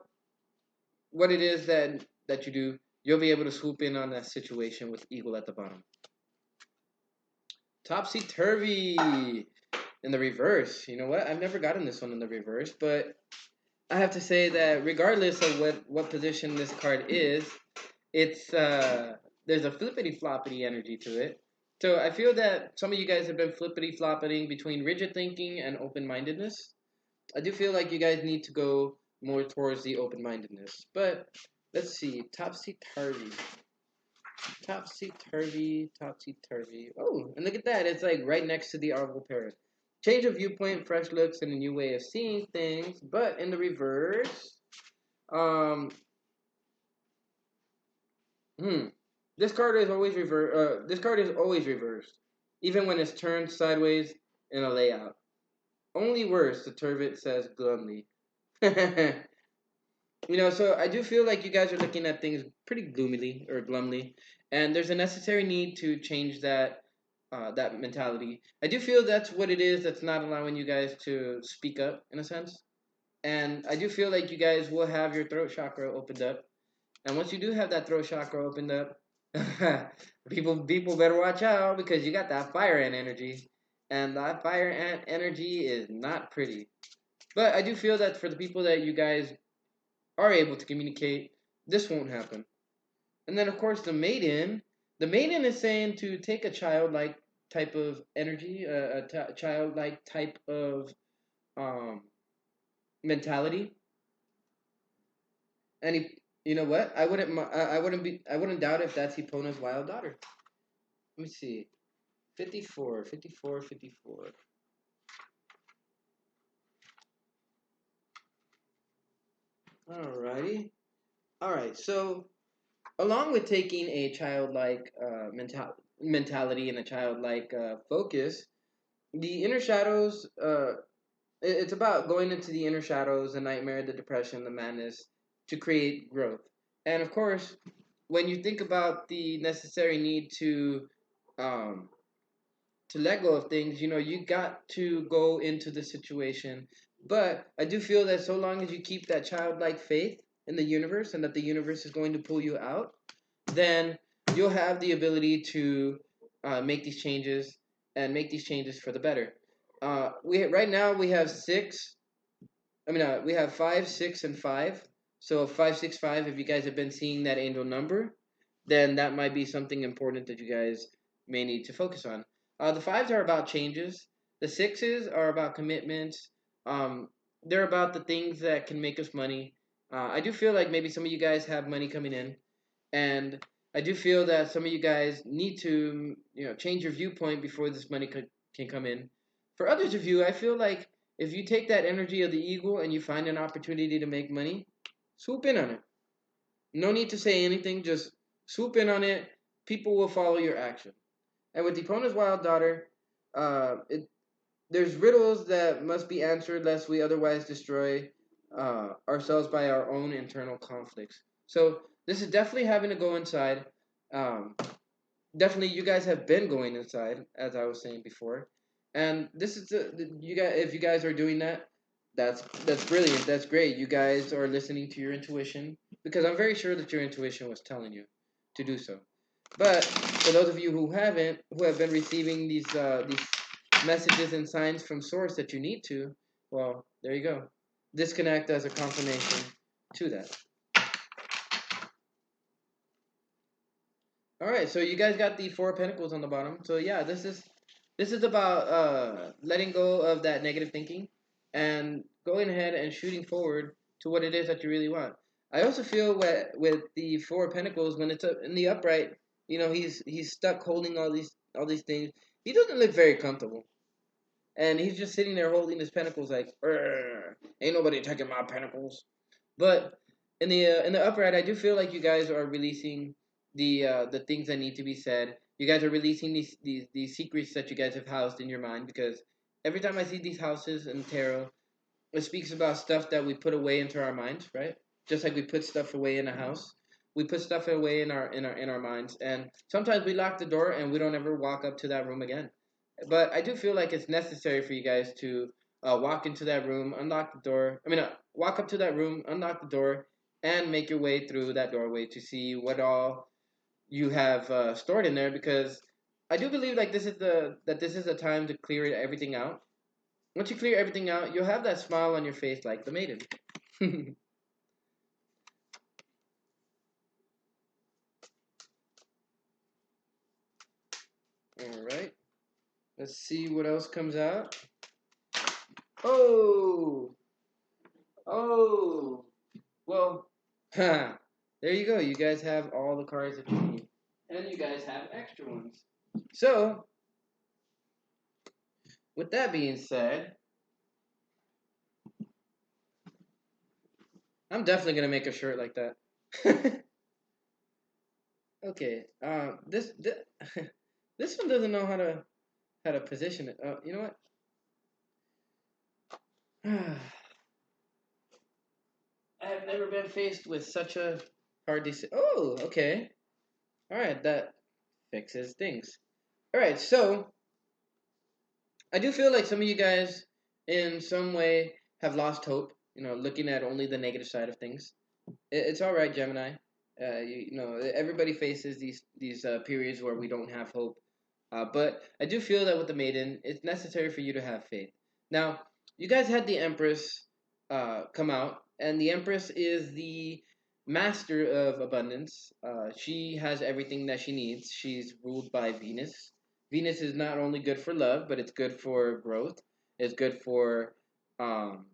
what it is that you do, you'll be able to swoop in on that situation with eagle at the bottom. Topsy turvy in the reverse. You know what? I've never gotten this one in the reverse, but I have to say that regardless of what position this card is, it's there's a flippity floppity energy to it. So I feel that some of you guys have been flippity floppeting between rigid thinking and open mindedness. I do feel like you guys need to go more towards the open mindedness. But let's see, topsy turvy. Topsy turvy, topsy turvy. Oh, and look at that. It's like right next to the Arval parrot. Change of viewpoint, fresh looks, and a new way of seeing things. But in the reverse, um, hmm, this card is always reversed. This card is always reversed, even when it's turned sideways in a layout. Only worse, the Turvet says glumly. So I do feel like you guys are looking at things pretty gloomily or glumly, and there's a necessary need to change that mentality. I do feel that's what it is that's not allowing you guys to speak up in a sense, and I do feel like you guys will have your throat chakra opened up, and once you do have that throat chakra opened up, people better watch out because you got that fire ant energy, and that fire ant energy is not pretty. But I do feel that for the people that you guys are able to communicate, this won't happen. And then, of course, the maiden is saying to take a childlike type of energy, childlike type of um, mentality. And you know what? I wouldn't doubt if that's Epona's wild daughter. Let me see, 54, 54, 54. Alrighty. All right. So along with taking a childlike mentality and a childlike focus, the inner shadows it's about going into the inner shadows, the nightmare, the depression, the madness, to create growth. And of course, when you think about the necessary need um, to let go of things, you got to go into the situation. But I do feel that so long as you keep that childlike faith in the universe and that the universe is going to pull you out, then you'll have the ability to make these changes and make these changes for the better. We right now we have six. We have 5, 6, and 5. So 5, 6, 5. If you guys have been seeing that angel number, then that might be something important that you guys may need to focus on. The fives are about changes. The sixes are about commitments. Um, they're about the things that can make us money. I do feel like maybe some of you guys have money coming in, and I do feel that some of you guys need to, change your viewpoint before this money can come in. For others of you, I feel like if you take that energy of the eagle and you find an opportunity to make money, swoop in on it. No need to say anything, just swoop in on it. People will follow your action. And with Depona's wild daughter, there's riddles that must be answered lest we otherwise destroy ourselves by our own internal conflicts. So this is definitely having to go inside. Um, Definitely, you guys have been going inside, as I was saying before, and this is you guys. If you guys are doing that, that's brilliant. That's great. You guys are listening to your intuition because I'm very sure that your intuition was telling you to do so. But for those of you who haven't, who have been receiving these messages and signs from source that you need to, well, there you go. Disconnect as a confirmation to that. All right, so you guys got the Four of Pentacles on the bottom. So yeah, this is about letting go of that negative thinking and going ahead and shooting forward to what it is that you really want. I also feel with the Four of Pentacles when it's up in the upright, he's stuck holding all these things. He doesn't look very comfortable, and he's just sitting there holding his pentacles like, ain't nobody taking my pentacles. But in the upright, I do feel like you guys are releasing the things that need to be said. You guys are releasing these secrets that you guys have housed in your mind because every time I see these houses in tarot, it speaks about stuff that we put away into our minds, right? Just like we put stuff away in a house, we put stuff away in our minds, and sometimes we lock the door and we don't ever walk up to that room again. But I do feel like it's necessary for you guys to walk into that room, unlock the door. Walk up to that room, unlock the door, and make your way through that doorway to see what all you have stored in there. Because I do believe like this is a time to clear everything out. Once you clear everything out, you'll have that smile on your face like the maiden. All right. Let's see what else comes out. Oh, oh. Well, there you go. You guys have all the cards that you need, and you guys have extra ones. So, with that being said, I'm definitely gonna make a shirt like that. Okay. This this one doesn't know how to position it. You know what? I have never been faced with such a hard decision. Oh, okay. All right, that fixes things. All right, so I do feel like some of you guys, in some way, have lost hope. Looking at only the negative side of things. It's all right, Gemini. Everybody faces these periods where we don't have hope. But I do feel that with the Maiden, it's necessary for you to have faith. Now, you guys had the Empress come out, and the Empress is the master of abundance. She has everything that she needs. She's ruled by Venus. Venus is not only good for love, but it's good for growth. It's good um,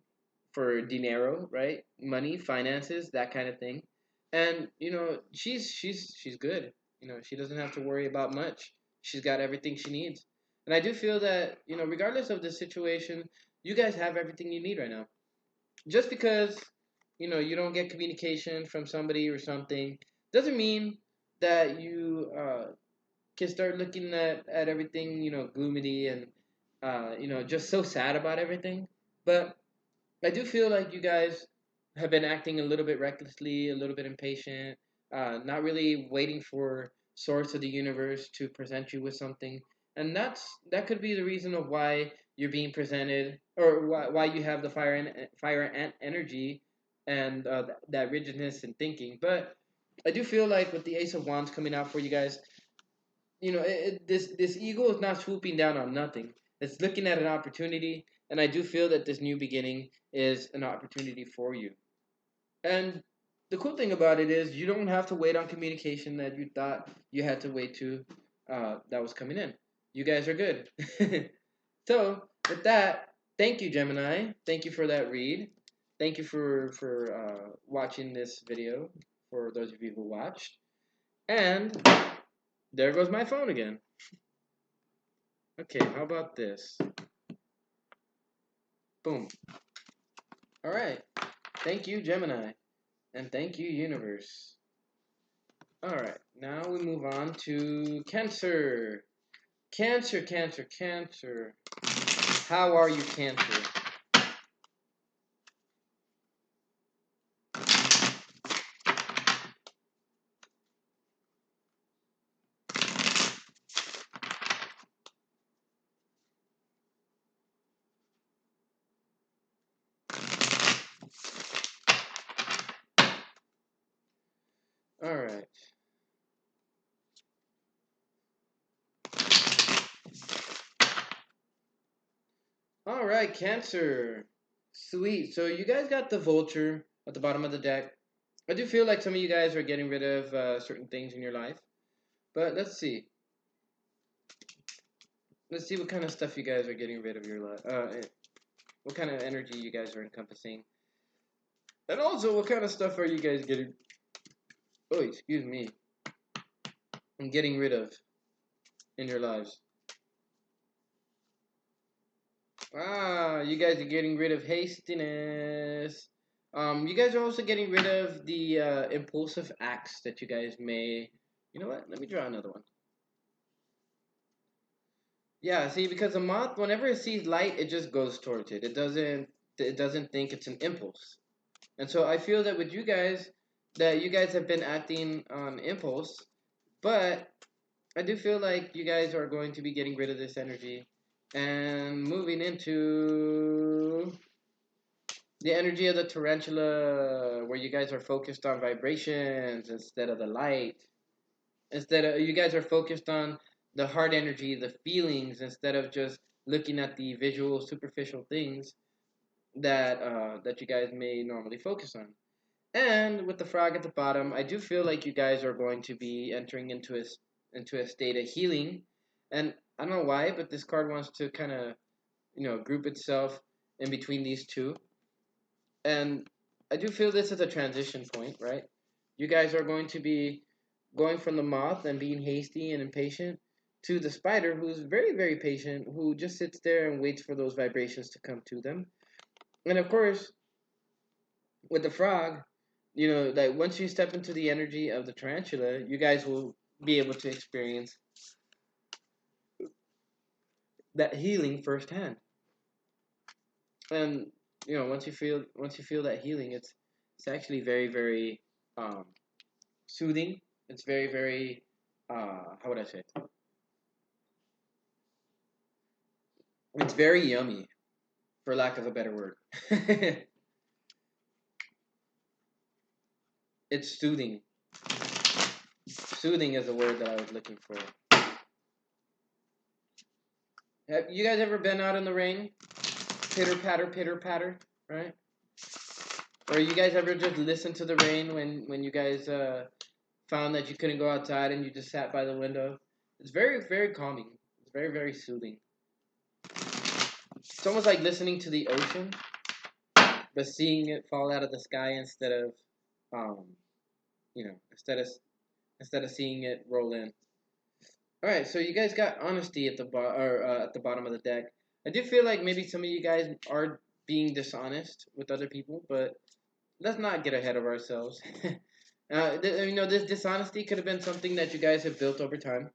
for dinero, right? Money, finances, that kind of thing. And she's good. She doesn't have to worry about much. She's got everything she needs. And I do feel that, regardless of the situation, you guys have everything you need right now. Just because, you don't get communication from somebody or something doesn't mean that you can start looking at everything, gloomily and, just so sad about everything. But I do feel like you guys have been acting a little bit recklessly, a little bit impatient, not really waiting for source of the universe to present you with something, and that could be the reason of why you're being presented, or why you have the fire and energy, and that rigidness in thinking. But I do feel like with the Ace of Wands coming out for you guys, this eagle is not swooping down on nothing. It's looking at an opportunity, and I do feel that this new beginning is an opportunity for you. And the cool thing about it is you don't have to wait on communication that you thought you had to wait to, that was coming in. You guys are good. So with that, thank you, Gemini. Thank you for that read. Thank you for watching this video. For those of you who watched, and there goes my phone again. Okay, how about this? Boom. All right. Thank you, Gemini. And thank you, Universe. All right. Now we move on to Cancer. Cancer, Cancer, Cancer. How are you, Cancer? All right. All right, Cancer. Sweet. So you guys got the Vulture at the bottom of the deck. I do feel like some of you guys are getting rid of certain things in your life. But let's see. Let's see what kind of stuff you guys are getting rid of your life. What kind of energy you guys are encompassing. And also, what kind of stuff are you guys getting? Oh, excuse me. I'm getting rid of in your lives. Ah, you guys are getting rid of hastiness. You guys are also getting rid of the impulsive acts that you guys may. You know what? Let me draw another one. Yeah, see, because a moth, whenever it sees light, it just goes towards it. It doesn't think it's an impulse. And so I feel that with you guys, that you guys have been acting on impulse, but I do feel like you guys are going to be getting rid of this energy and moving into the energy of the tarantula, where you guys are focused on vibrations instead of the light. Instead of you guys are focused on the heart energy, the feelings, instead of just looking at the visual, superficial things that you guys may normally focus on. And with the frog at the bottom, I do feel like you guys are going to be entering into a state of healing. And I don't know why, but this card wants to kind of group itself in between these two. And I do feel this is a transition point, right? You guys are going to be going from the moth and being hasty and impatient to the spider, who's very, very patient, who just sits there and waits for those vibrations to come to them. And of course, with the frog, like once you step into the energy of the tarantula, you guys will be able to experience that healing firsthand. And once you feel that healing, it's actually very, very um, soothing. It's very, very how would I say it? It's very yummy, for lack of a better word. It's soothing. Soothing is the word that I was looking for. Have you guys ever been out in the rain? Pitter patter, right? Or you guys ever just listen to the rain when you guys found that you couldn't go outside and you just sat by the window? It's very, very calming. It's very, very soothing. It's almost like listening to the ocean, but seeing it fall out of the sky instead of, um, instead of seeing it roll in. All right, so you guys got honesty at the bottom of the deck. I do feel like maybe some of you guys are being dishonest with other people, but let's not get ahead of ourselves. This dishonesty could have been something that you guys have built over time,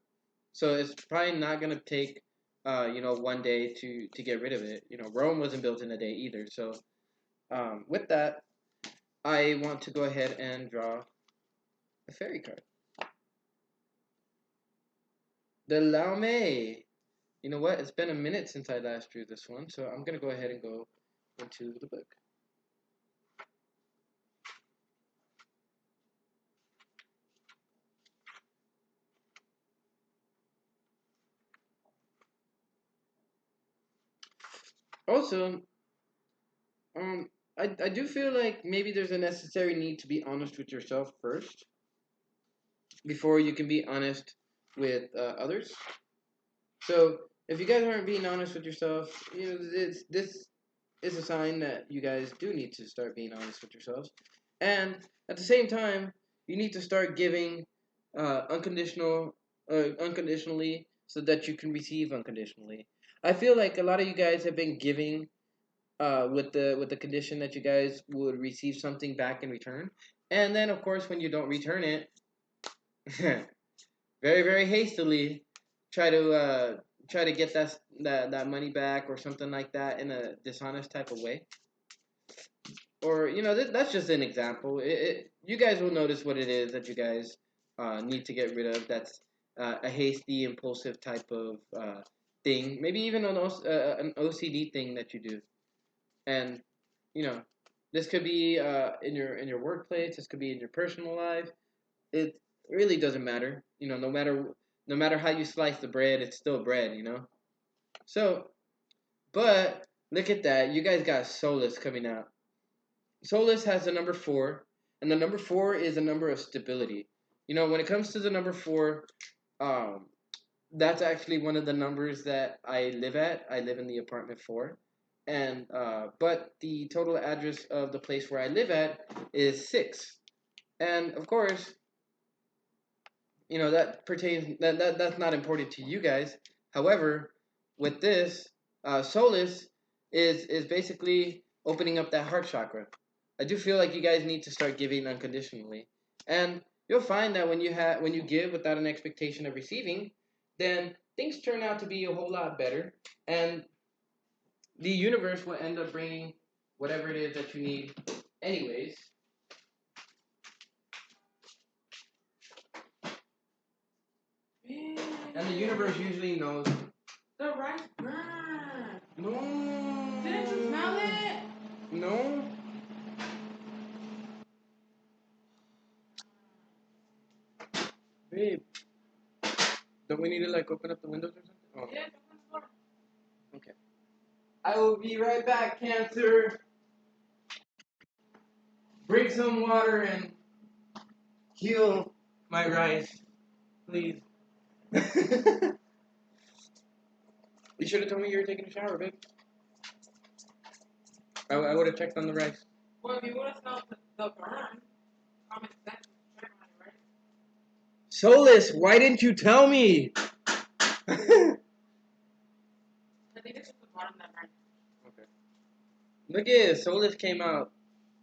so it's probably not gonna take one day to get rid of it. Rome wasn't built in a day either. So with that, I want to go ahead and draw a fairy card. The Laume. You know what? It's been a minute since I last drew this one, so I'm going to go ahead and go into the book. Also, I do feel like maybe there's a necessary need to be honest with yourself first before you can be honest with others. So if you guys aren't being honest with yourself, this is a sign that you guys do need to start being honest with yourselves. And at the same time, you need to start giving unconditionally so that you can receive unconditionally. I feel like a lot of you guys have been giving with the condition that you guys would receive something back in return, and then of course when you don't return it, very very hastily try to try to get that money back or something like that in a dishonest type of way. Or that's just an example. You guys will notice what it is that you guys need to get rid of. That's a hasty, impulsive type of thing. Maybe even an OCD thing that you do. And you know, this could be in your workplace. This could be in your personal life. It really doesn't matter. No matter how you slice the bread, it's still bread. So, but look at that. You guys got Solus coming out. Solus has the number 4, and the number 4 is a number of stability. When it comes to the number 4, um, that's actually one of the numbers that I live at. I live in the apartment 4, and but the total address of the place where I live at is 6, and of course, that's not important to you guys. However, with this, Solus is basically opening up that heart chakra. I do feel like you guys need to start giving unconditionally, and you'll find that when you give without an expectation of receiving, then things turn out to be a whole lot better, and the universe will end up bringing whatever it is that you need, anyways. And the universe usually knows. The rice burned. No. Didn't you smell it? No. Babe, don't we need to open up the windows or something? Oh. Yeah, open the door. Okay. I will be right back, Cancer. Bring some water and heal my rice, please. You should have told me you were taking a shower, babe. I would have checked on the rice. Well, if you would have smelled the burn, common sense would check on it, right? Solus, why didn't you tell me? I think it's just the bottom that burned. Okay. Look at it. Solus came out,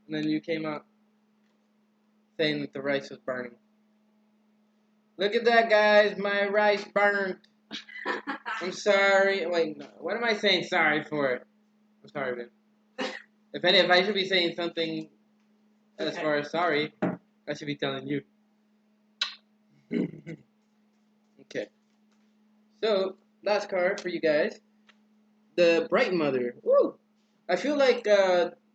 and then you came out saying that the rice was burning. Look at that, guys. My rice burnt. I'm sorry. Wait, no. What am I saying sorry for? I'm sorry, babe. If I should be saying something as far as sorry, I should be telling you. Okay. So, last card for you guys. The Bright Mother. Woo! I feel like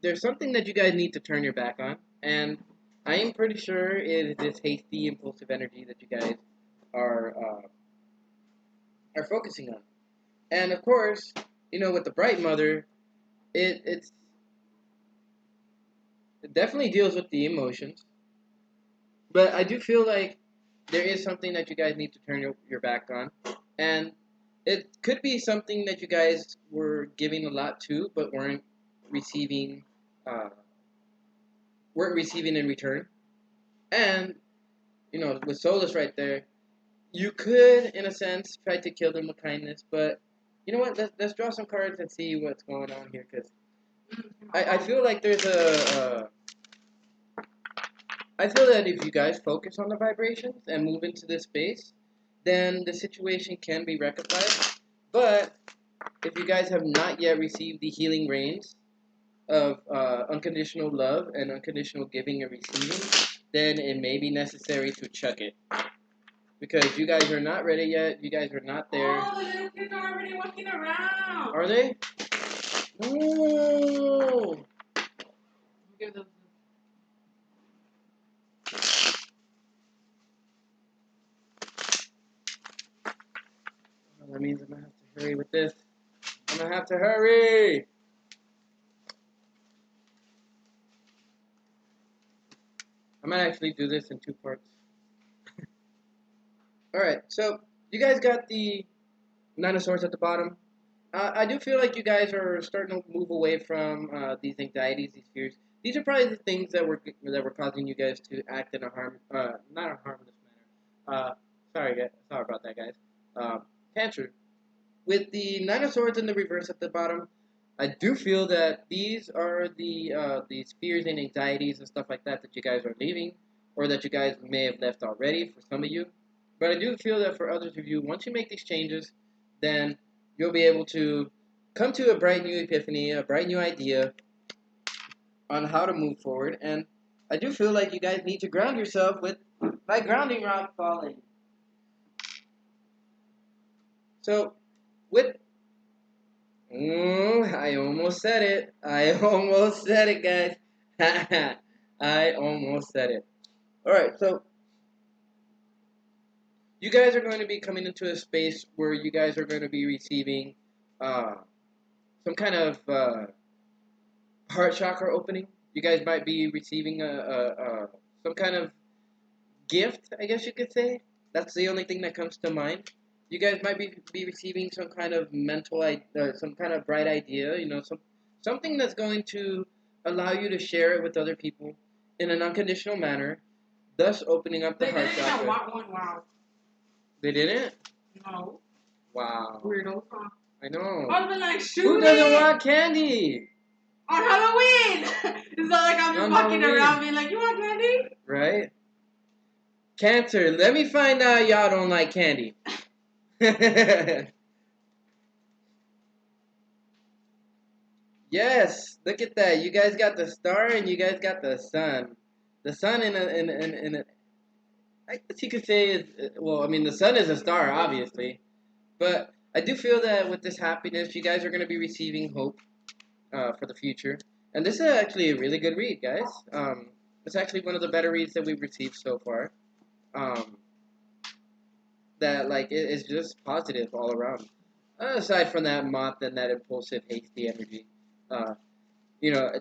there's something that you guys need to turn your back on. And I am pretty sure it is this hasty, impulsive energy that you guys are focusing on. And of course, with the Bright Mother, it definitely deals with the emotions. But I do feel like there is something that you guys need to turn your back on. And it could be something that you guys were giving a lot to, but receiving, uh, weren't receiving in return. And with Solus right there, you could, in a sense, try to kill them with kindness. But you know what? Let's draw some cards and see what's going on here, because I feel like there's I feel that if you guys focus on the vibrations and move into this space, then the situation can be rectified. But if you guys have not yet received the healing rains of unconditional love and unconditional giving and receiving, then it may be necessary to chuck it. Because you guys are not ready yet. You guys are not there. Oh, the little kids are already walking around. Are they? No. Give them. Well, that means I'm going to have to hurry with this. I'm going to have to hurry. I might actually do this in 2 parts. Alright, so you guys got the Nine of Swords at the bottom. I do feel like you guys are starting to move away from these anxieties, these fears. These are probably the things that were causing you guys to act in a not a harmless manner. Sorry about that, guys. Cancer, with the Nine of Swords in the reverse at the bottom, I do feel that these are these fears and anxieties and stuff like that you guys are leaving, or that you guys may have left already for some of you. But I do feel that for others of you, once you make these changes, then you'll be able to come to a bright new epiphany, a bright new idea on how to move forward. And I do feel like you guys need to ground yourself with my grounding rock falling. So, with I almost said it. I almost said it, guys. I almost said it. All right, so you guys are going to be coming into a space where you guys are going to be receiving uh, some kind of heart chakra opening. You guys might be receiving some kind of gift, I guess you could say. That's the only thing that comes to mind. You guys might be receiving some kind of some kind of bright idea, something that's going to allow you to share it with other people in an unconditional manner, thus opening up the heart They didn't chakra. even want one. Wow. They didn't? No. Wow. Weirdo. Huh? I know. I'd be like, shoot Who it doesn't want candy? on Halloween. It's not like I'm just On walking Halloween. around being like, you want candy? Right? Cancer, let me find out y'all don't like candy. Yes, look at that. You guys got the star and you guys got the sun. The sun in a I guess you could say well, I mean the sun is a star, obviously. But I do feel that with this happiness, you guys are going to be receiving hope for the future. And this is actually a really good read, guys. It's actually one of the better reads that we've received so far. Um, that like it is just positive all around. Aside from that moth and that impulsive, hasty energy, uh,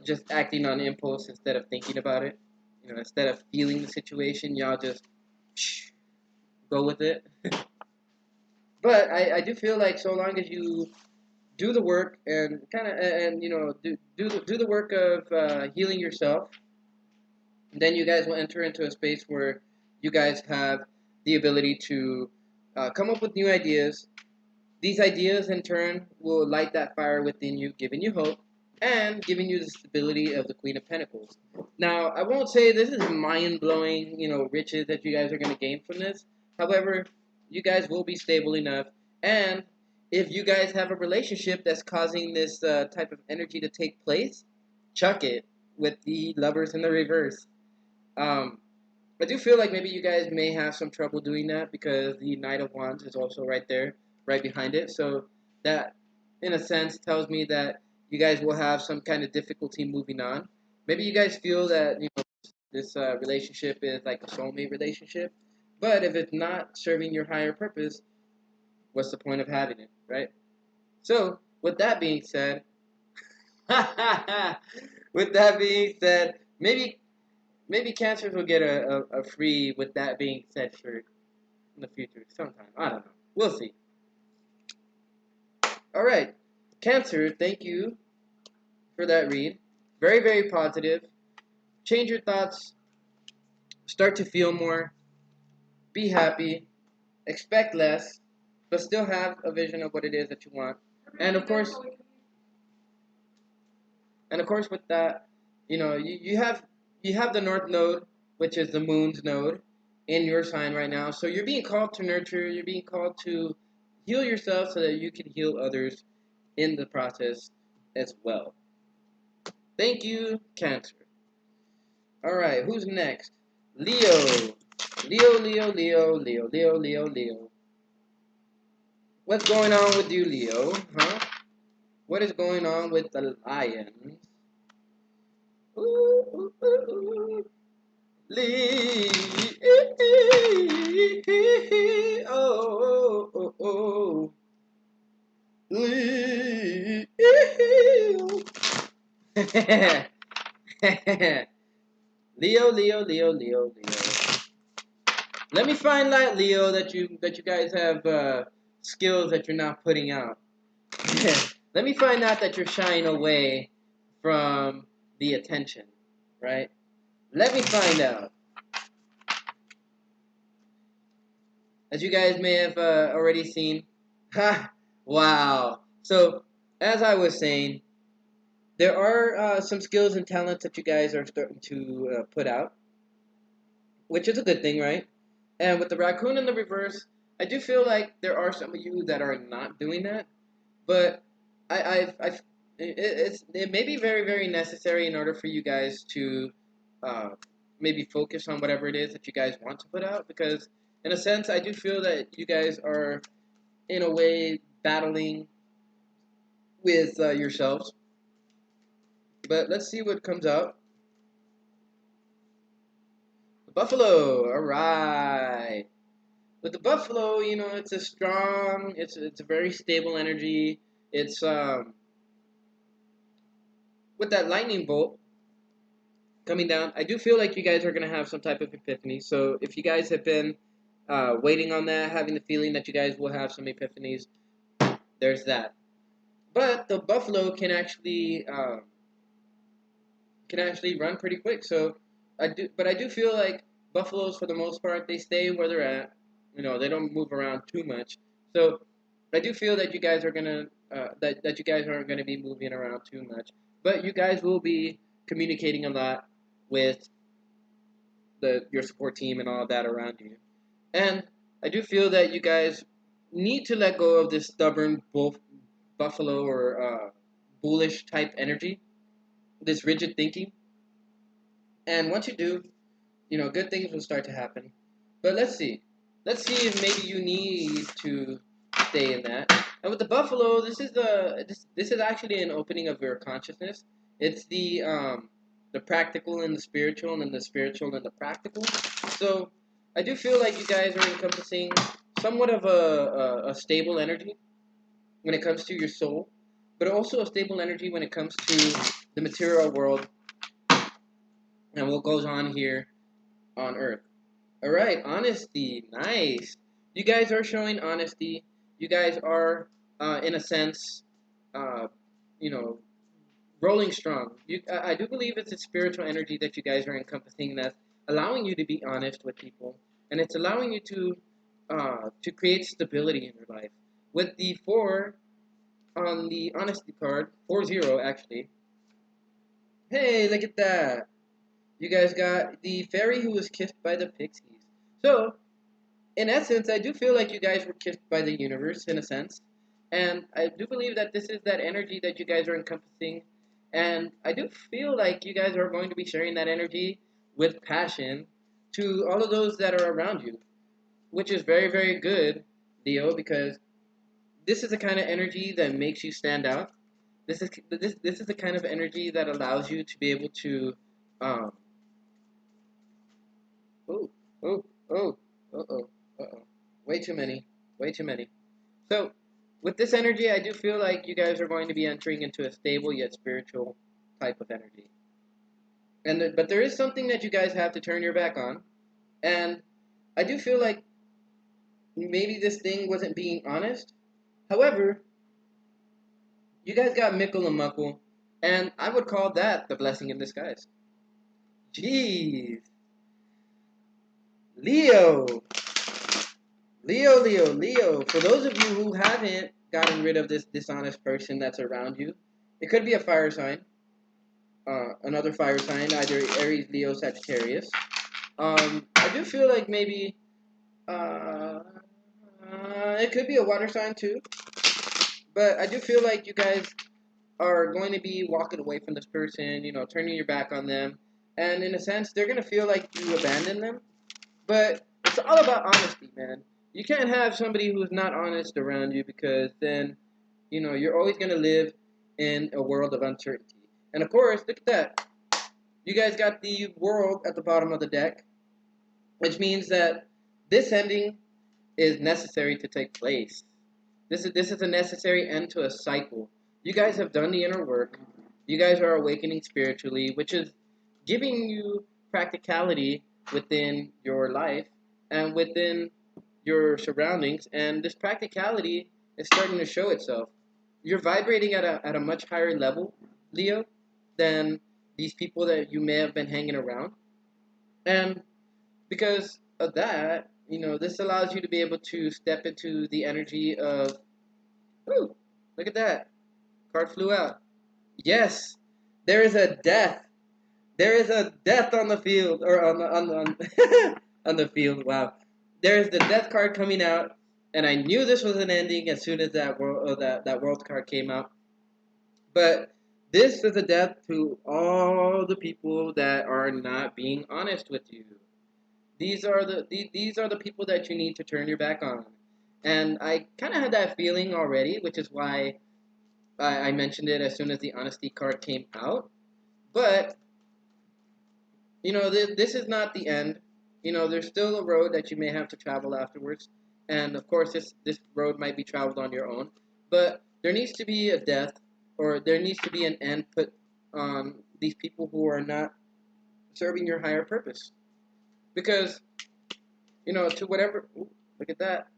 just acting on impulse instead of thinking about it. Instead of feeling the situation, y'all just go with it. But I do feel like so long as you do the work and kind of and do the work of healing yourself, then you guys will enter into a space where you guys have the ability to come up with new ideas. These ideas, in turn, will light that fire within you, giving you hope and giving you the stability of the Queen of Pentacles. Now, I won't say this is mind-blowing, riches that you guys are going to gain from this. However, you guys will be stable enough. And if you guys have a relationship that's causing this type of energy to take place, chuck it with the lovers in the reverse. I do feel like maybe you guys may have some trouble doing that because the Knight of Wands is also right there, right behind it. So that, in a sense, tells me that you guys will have some kind of difficulty moving on. Maybe you guys feel that this relationship is like a soulmate relationship, but if it's not serving your higher purpose, what's the point of having it, right? So, with that being said, maybe cancers will get a free with that being said shirt in the future sometime. I don't know. We'll see. All right. Cancer, thank you for that read. Very, very positive. Change your thoughts. Start to feel more. Be happy. Expect less. But still have a vision of what it is that you want. And of course, with that, you have the North Node, which is the Moon's node, in your sign right now. So you're being called to nurture. You're being called to heal yourself so that you can heal others in the process as well. Thank you, Cancer. All right, who's next? Leo. Leo, Leo, Leo, Leo, Leo, Leo, Leo. What's going on with you, Leo? Huh? What is going on with the lions? Ooh, ooh, ooh, ooh. Lee. Oh, oh, oh, oh. Lee. Leo, Leo, Leo, Leo, Leo. Let me find out, Leo, that you guys have skills that you're not putting out. Let me find out that you're shying away from the attention, right? Let me find out. As you guys may have already seen, ha, wow. So, as I was saying, there are some skills and talents that you guys are starting to put out, which is a good thing, right? And with the raccoon in the reverse, I do feel like there are some of you that are not doing that, but it may be very, very necessary in order for you guys to uh, maybe focus on whatever it is that you guys want to put out, because in a sense, I do feel that you guys are in a way battling with yourselves. But let's see what comes out. The buffalo, all right. With the buffalo, it's a strong, it's a very stable energy. It's with that lightning bolt coming down. I do feel like you guys are gonna have some type of epiphany. So if you guys have been waiting on that, having the feeling that you guys will have some epiphanies, there's that. But the buffalo can actually run pretty quick. So I do feel like buffaloes for the most part they stay where they're at. They don't move around too much. So I do feel that you guys are gonna that you guys aren't gonna be moving around too much. But you guys will be communicating a lot with your support team and all of that around you. And I do feel that you guys need to let go of this stubborn buffalo or bullish type energy, this rigid thinking. And once you do, good things will start to happen. But let's see. Let's see if maybe you need to stay in that. And with the buffalo, this is actually an opening of your consciousness. It's the practical and the spiritual, and then the spiritual and the practical. So I do feel like you guys are encompassing somewhat of a stable energy when it comes to your soul, but also a stable energy when it comes to the material world and what goes on here on Earth. All right, honesty, nice. You guys are showing honesty. You guys are, in a sense, uh, you know, rolling strong. I do believe it's a spiritual energy that you guys are encompassing that's allowing you to be honest with people, and it's allowing you to create stability in your life. With the 4 on the honesty card, 4-0 actually. Hey, look at that. You guys got the fairy who was kissed by the pixies. So, in essence, I do feel like you guys were kissed by the universe in a sense. And I do believe that this is that energy that you guys are encompassing. And I do feel like you guys are going to be sharing that energy with passion to all of those that are around you, which is very, very good, Leo, because this is the kind of energy that makes you stand out. This is the kind of energy that allows you to be able to um, oh, oh, oh, uh-oh, uh-oh. Way too many. Way too many. So, with this energy, I do feel like you guys are going to be entering into a stable yet spiritual type of energy. But there is something that you guys have to turn your back on. And I do feel like maybe this thing wasn't being honest. However, you guys got Mickle and Muckle. And I would call that the blessing in disguise. Jeez. Leo. Leo, Leo, Leo. For those of you who haven't gotten rid of this dishonest person that's around you, it could be a fire sign, another fire sign, either Aries, Leo, Sagittarius. I do feel like maybe uh, It could be a water sign too, but I do feel like you guys are going to be walking away from this person, turning your back on them, and in a sense, they're going to feel like you abandoned them. But it's all about honesty, man. You can't have somebody who's not honest around you because then, you're always going to live in a world of uncertainty. And of course, look at that. You guys got the world at the bottom of the deck, which means that this ending is necessary to take place. This is a necessary end to a cycle. You guys have done the inner work. You guys are awakening spiritually, which is giving you practicality within your life and within your surroundings. And this practicality is starting to show itself. You're vibrating at a much higher level, Leo, than these people that you may have been hanging around. And because of that, this allows you to be able to step into the energy of, ooh, look at that. Card flew out. Yes, there is a death. There is a death on the field, or on on the field. Wow, there is the death card coming out, and I knew this was an ending as soon as that world card came out. But this is a death to all the people that are not being honest with you. These are the people that you need to turn your back on. And I kind of had that feeling already, which is why I mentioned it as soon as the honesty card came out. But this is not the end. There's still a road that you may have to travel afterwards, and of course, this road might be traveled on your own. But there needs to be a death, or there needs to be an end put on these people who are not serving your higher purpose. Because to whatever. Ooh, look at that.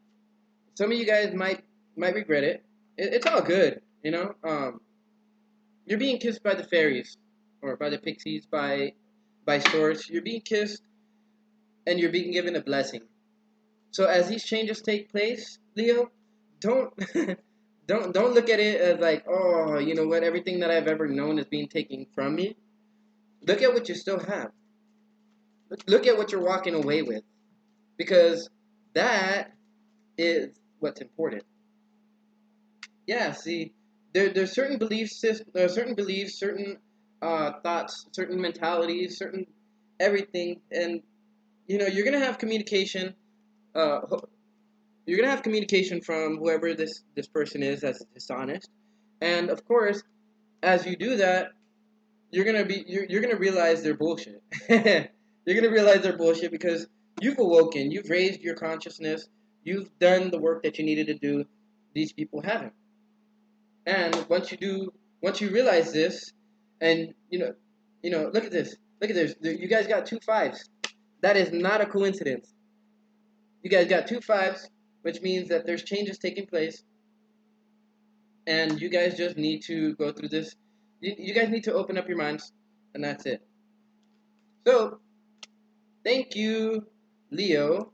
Some of you guys might regret it. It's all good. You're being kissed by the fairies, or by the pixies, by source. You're being kissed, and you're being given a blessing. So as these changes take place, Leo, don't don't look at it as like, oh, you know what, everything that I've ever known is being taken from me. Look at what you still have. Look at what you're walking away with, because that is what's important. Yeah, see, there's certain there are certain beliefs, certain thoughts, certain mentalities, certain everything, and you're gonna have communication. Uh, you're gonna have communication from whoever this person is that's dishonest, and of course, as you do that, you're gonna realize they're bullshit. You're gonna realize they're bullshit because you've awoken, you've raised your consciousness, you've done the work that you needed to do. These people haven't. And once you realize this, and look at this, look at this. You guys got two fives. That is not a coincidence. You guys got two fives, which means that there's changes taking place, and you guys just need to go through this. You guys need to open up your minds, and that's it. So, thank you, Leo.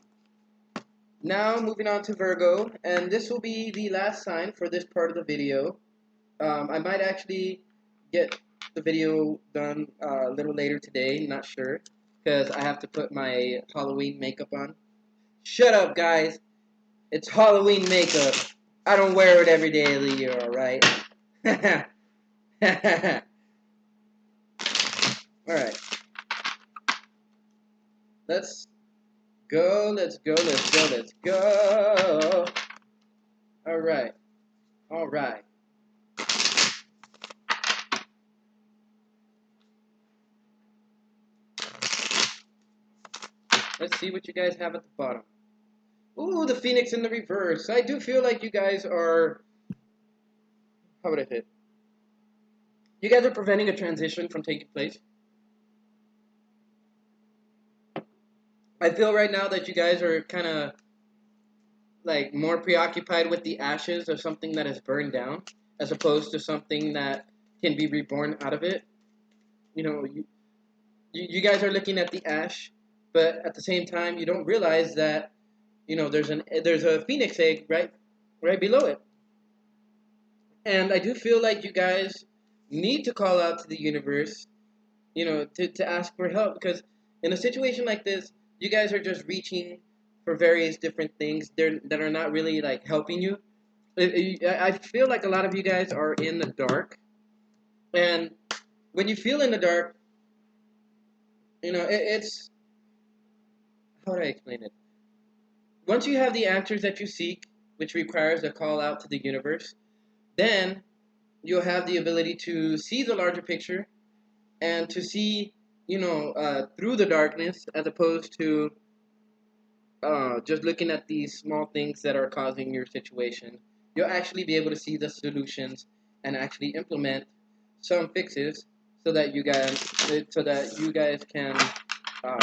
Now moving on to Virgo, and this will be the last sign for this part of the video. I might actually get the video done a little later today, not sure, because I have to put my Halloween makeup on. Shut up, guys. It's Halloween makeup. I don't wear it every day of the year, alright? Alright. Let's go, let's go, let's go, let's go. Alright. Alright. Let's see what you guys have at the bottom. Ooh, the Phoenix in the reverse. I do feel like you guys are... How would I say it? You guys are preventing a transition from taking place. I feel right now that you guys are kind of like more preoccupied with the ashes of something that is burned down, as opposed to something that can be reborn out of it. You guys are looking at the ash, but at the same time, you don't realize that there's a phoenix egg right below it. And I do feel like you guys need to call out to the universe, to ask for help, because in a situation like this, you guys are just reaching for various different things that are not really like helping you. I feel like a lot of you guys are in the dark, and when you feel in the dark, it's how do I explain it? Once you have the answers that you seek, which requires a call out to the universe, then you'll have the ability to see the larger picture and to see, through the darkness as opposed to just looking at these small things that are causing your situation. You'll actually be able to see the solutions and actually implement some fixes so that you guys can uh,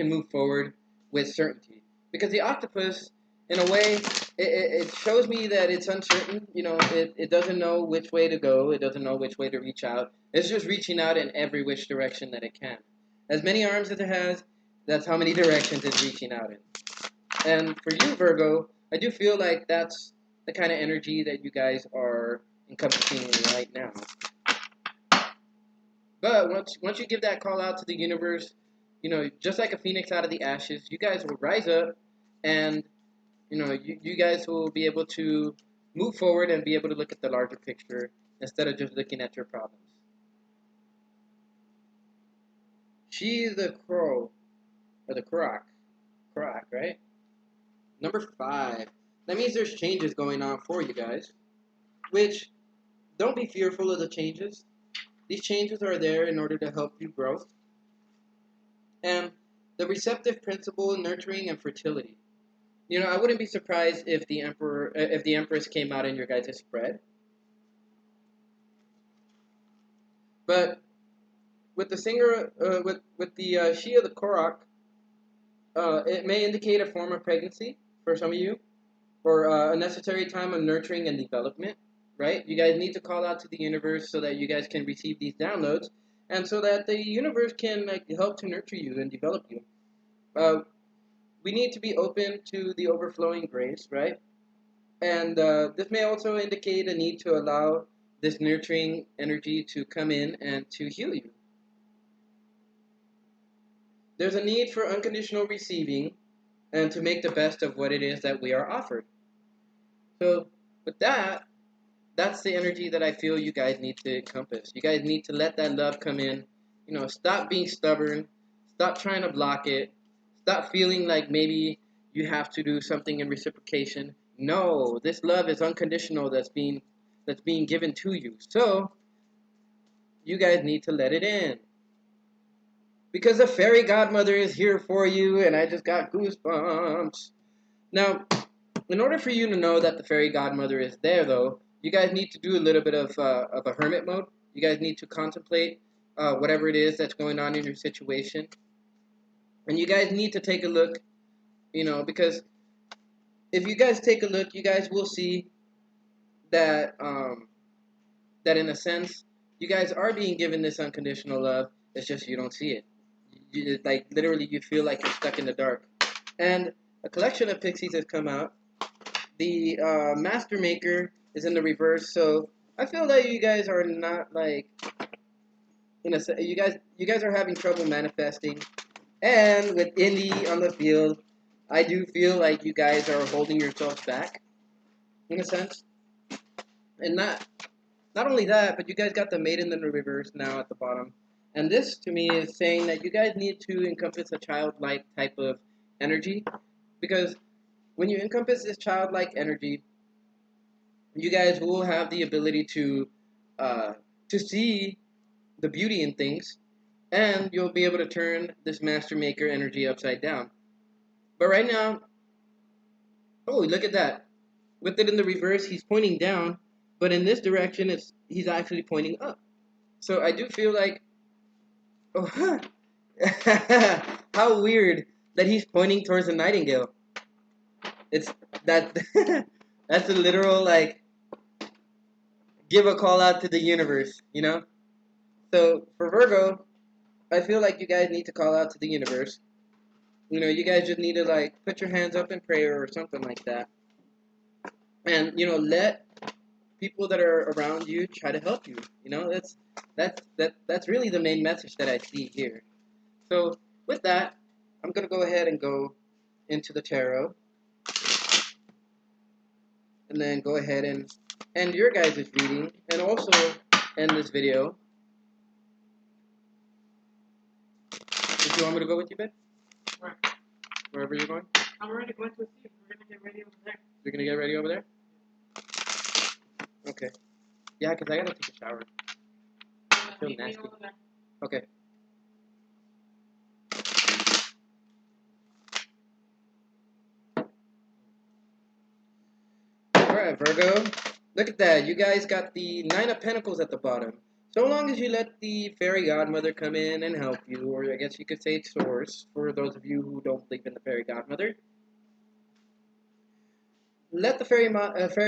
move forward with certainty. Because the octopus, in a way, it shows me that it's uncertain. It doesn't know which way to go. It doesn't know which way to reach out. It's just reaching out in every which direction that it can. As many arms as it has, that's how many directions it's reaching out in. And for you, Virgo, I do feel like that's the kind of energy that you guys are encompassing right now. But once you give that call out to the universe, just like a phoenix out of the ashes, you guys will rise up, and you guys will be able to move forward and be able to look at the larger picture instead of just looking at your problems. She's the crow, or the croc, right? Number 5. That means there's changes going on for you guys, which don't be fearful of the changes. These changes are there in order to help you grow. And the receptive principle, nurturing and fertility. I wouldn't be surprised if the Empress came out in your guys' spread. But with the singer, with the she of the Korok, it may indicate a form of pregnancy for some of you, or a necessary time of nurturing and development. Right? You guys need to call out to the universe so that you guys can receive these downloads, and so that the universe can help to nurture you and develop you. Uh, we need to be open to the overflowing grace, right? And this may also indicate a need to allow this nurturing energy to come in and to heal you. There's a need for unconditional receiving and to make the best of what it is that we are offered. So, with that, that's the energy that I feel you guys need to encompass. You guys need to let that love come in. Stop being stubborn. Stop trying to block it. Stop feeling like maybe you have to do something in reciprocation. No, this love is unconditional that's being given to you. So, you guys need to let it in. Because the fairy godmother is here for you, and I just got goosebumps. Now, in order for you to know that the fairy godmother is there, though, you guys need to do a little bit of a hermit mode. You guys need to contemplate whatever it is that's going on in your situation. And you guys need to take a look, because if you guys take a look, you guys will see that that in a sense, you guys are being given this unconditional love. It's just you don't see it. Like literally, you feel like you're stuck in the dark. And a collection of pixies has come out. The Master Maker is in the reverse, so I feel that you guys are not like you guys are having trouble manifesting. And with Indy on the field, I do feel like you guys are holding yourselves back in a sense. And not only that, but you guys got the Maiden in the reverse now at the bottom. And this to me is saying that you guys need to encompass a childlike type of energy, because when you encompass this childlike energy, you guys will have the ability uh, to see the beauty in things, and you'll be able to turn this master maker energy upside down. But right now, oh, look at that! With it in the reverse, he's pointing down, but in this direction, he's actually pointing up. So I do feel like, oh, how weird that he's pointing towards the nightingale. It's that that's a literal give a call out to the universe. So for Virgo, I feel like you guys need to call out to the universe. You guys just need to put your hands up in prayer or something like that, and let people that are around you try to help you. That's really the main message that I see here. So with that, I'm going to go ahead and go into the tarot and then go ahead and end your guys' reading and also end this video. If you want me to go with you, Ben? Where? Wherever you're going? I'm already going to sleep. We're going to get ready over there. You're going to get ready over there? Okay. Yeah, because I got to take a shower. I feel nasty. Okay. Alright, Virgo. Look at that. You guys got the Nine of Pentacles at the bottom. So long as you let the fairy godmother come in and help you, or I guess you could say source, for those of you who don't believe in the fairy godmother, let the fairy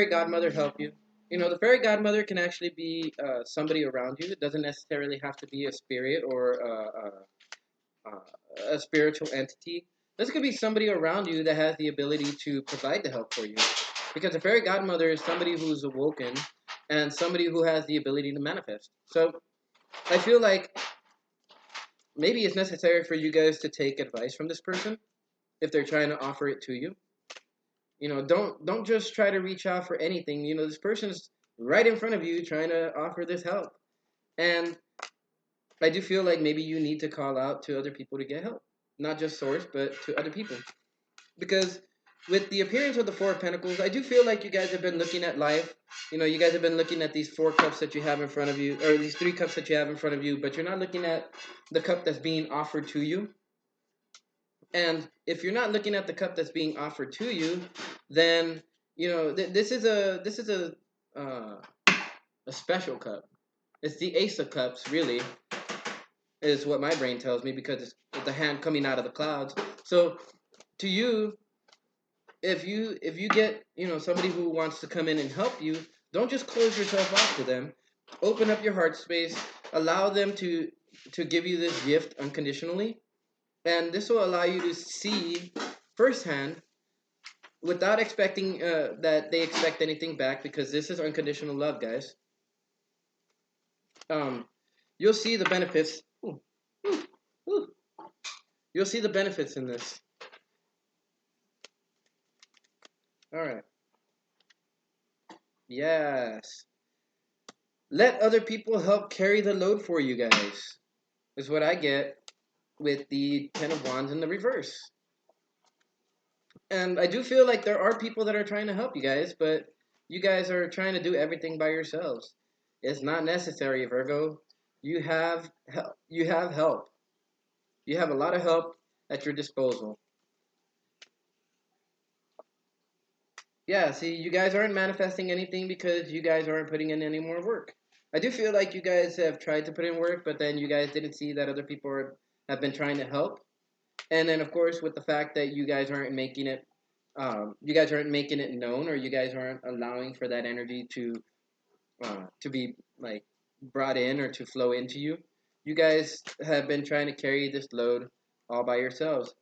godmother help you. You know, the fairy godmother can actually be somebody around you. It doesn't necessarily have to be a spirit or a spiritual entity. This could be somebody around you that has the ability to provide the help for you. Because a fairy godmother is somebody who's awoken and somebody who has the ability to manifest. So I feel like maybe it's necessary for you guys to take advice from this person if they're trying to offer it to you. You know, don't just try to reach out for anything. You know, this person's right in front of you trying to offer this help. And I do feel like maybe you need to call out to other people to get help. Not just source, but to other people. Because with the appearance of the Four of Pentacles, I do feel like you guys have been looking at life. You know, you guys have been looking at these four cups that you have in front of you, or these three cups that you have in front of you, but you're not looking at the cup that's being offered to you. And if you're not looking at the cup that's being offered to you, then you know this is a special cup. It's the Ace of Cups, really, is what my brain tells me because it's the hand coming out of the clouds. So to you, if you get somebody who wants to come in and help you, don't just close yourself off to them. Open up your heart space. Allow them to give you this gift unconditionally, and this will allow you to see firsthand without expecting that they expect anything back, because this is unconditional love, guys. Um, you'll see the benefits. Ooh, ooh, ooh. You'll see the benefits in this. All right. Yes. Let other people help carry the load for you guys, is what I get with the Ten of Wands in the reverse. And I do feel like there are people that are trying to help you guys, but you guys are trying to do everything by yourselves. It's not necessary, Virgo. You have help. You have help. You have a lot of help at your disposal. Yeah, see, you guys aren't manifesting anything because you guys aren't putting in any more work. I do feel like you guys have tried to put in work, but then you guys didn't see that other people have been trying to help. And then, of course, with the fact that you guys aren't making it known, or you guys aren't allowing for that energy to be like brought in or to flow into you. You guys have been trying to carry this load all by yourselves.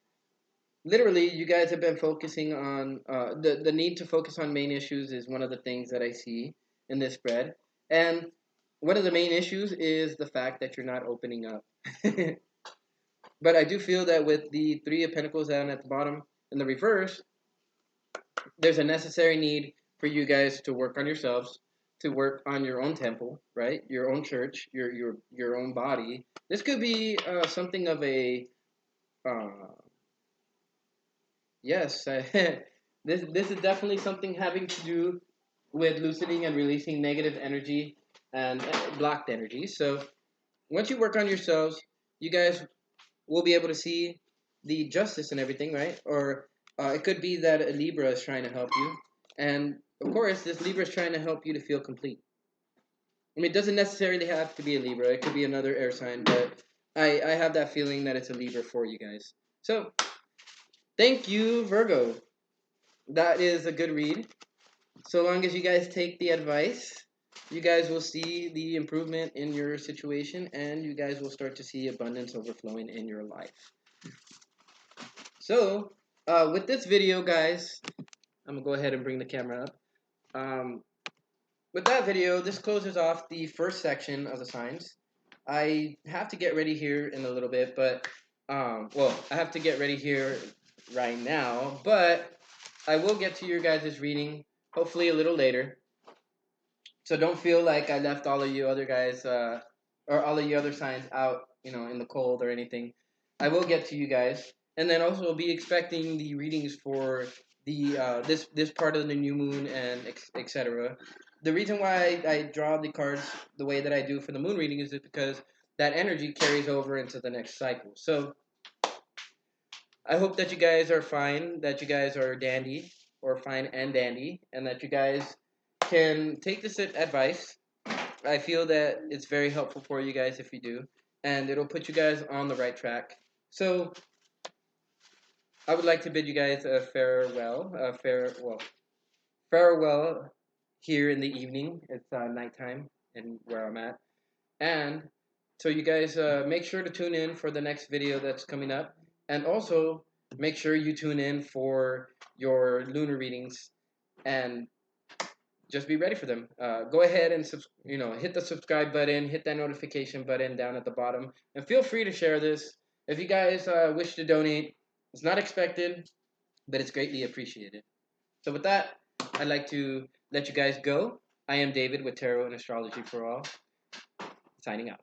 Literally, you guys have been focusing on the need to focus on main issues is one of the things that I see in this spread, and one of the main issues is the fact that you're not opening up. But I do feel that with the Three of Pentacles down at the bottom in the reverse, there's a necessary need for you guys to work on yourselves, to work on your own temple, right? Your own church, your own body. This could be something of a uh, yes. This is definitely something having to do with loosening and releasing negative energy and blocked energy. So once you work on yourselves, you guys will be able to see the justice and everything, right? Or it could be that a Libra is trying to help you, and of course, this Libra is trying to help you to feel complete. I mean, it doesn't necessarily have to be a Libra; it could be another air sign, but I have that feeling that it's a Libra for you guys. So, thank you, Virgo. That is a good read. So long as you guys take the advice, you guys will see the improvement in your situation, and you guys will start to see abundance overflowing in your life. So, with this video, guys, I'm gonna go ahead and bring the camera up. With that video, this closes off the first section of the signs. I have to get ready here in a little bit, but Well, I have to get ready here right now, but I will get to your guys' reading hopefully a little later. So don't feel like I left all of you other guys or all of you other signs out, in the cold or anything. I will get to you guys, and then also be expecting the readings for the this part of the new moon and etc. The reason why I draw the cards the way that I do for the moon reading is just because that energy carries over into the next cycle. So I hope that you guys are fine, that you guys are dandy or fine and dandy, and that you guys can take this advice. I feel that it's very helpful for you guys if you do, and it'll put you guys on the right track. So I would like to bid you guys a farewell here in the evening. It's nighttime and where I'm at, and so you guys make sure to tune in for the next video that's coming up, and also make sure you tune in for your lunar readings and just be ready for them. Go ahead and hit the subscribe button, hit that notification button down at the bottom, and feel free to share this. If you guys wish to donate, it's not expected, but it's greatly appreciated. So with that, I'd like to let you guys go. I am David with Tarot and Astrology for All, signing out.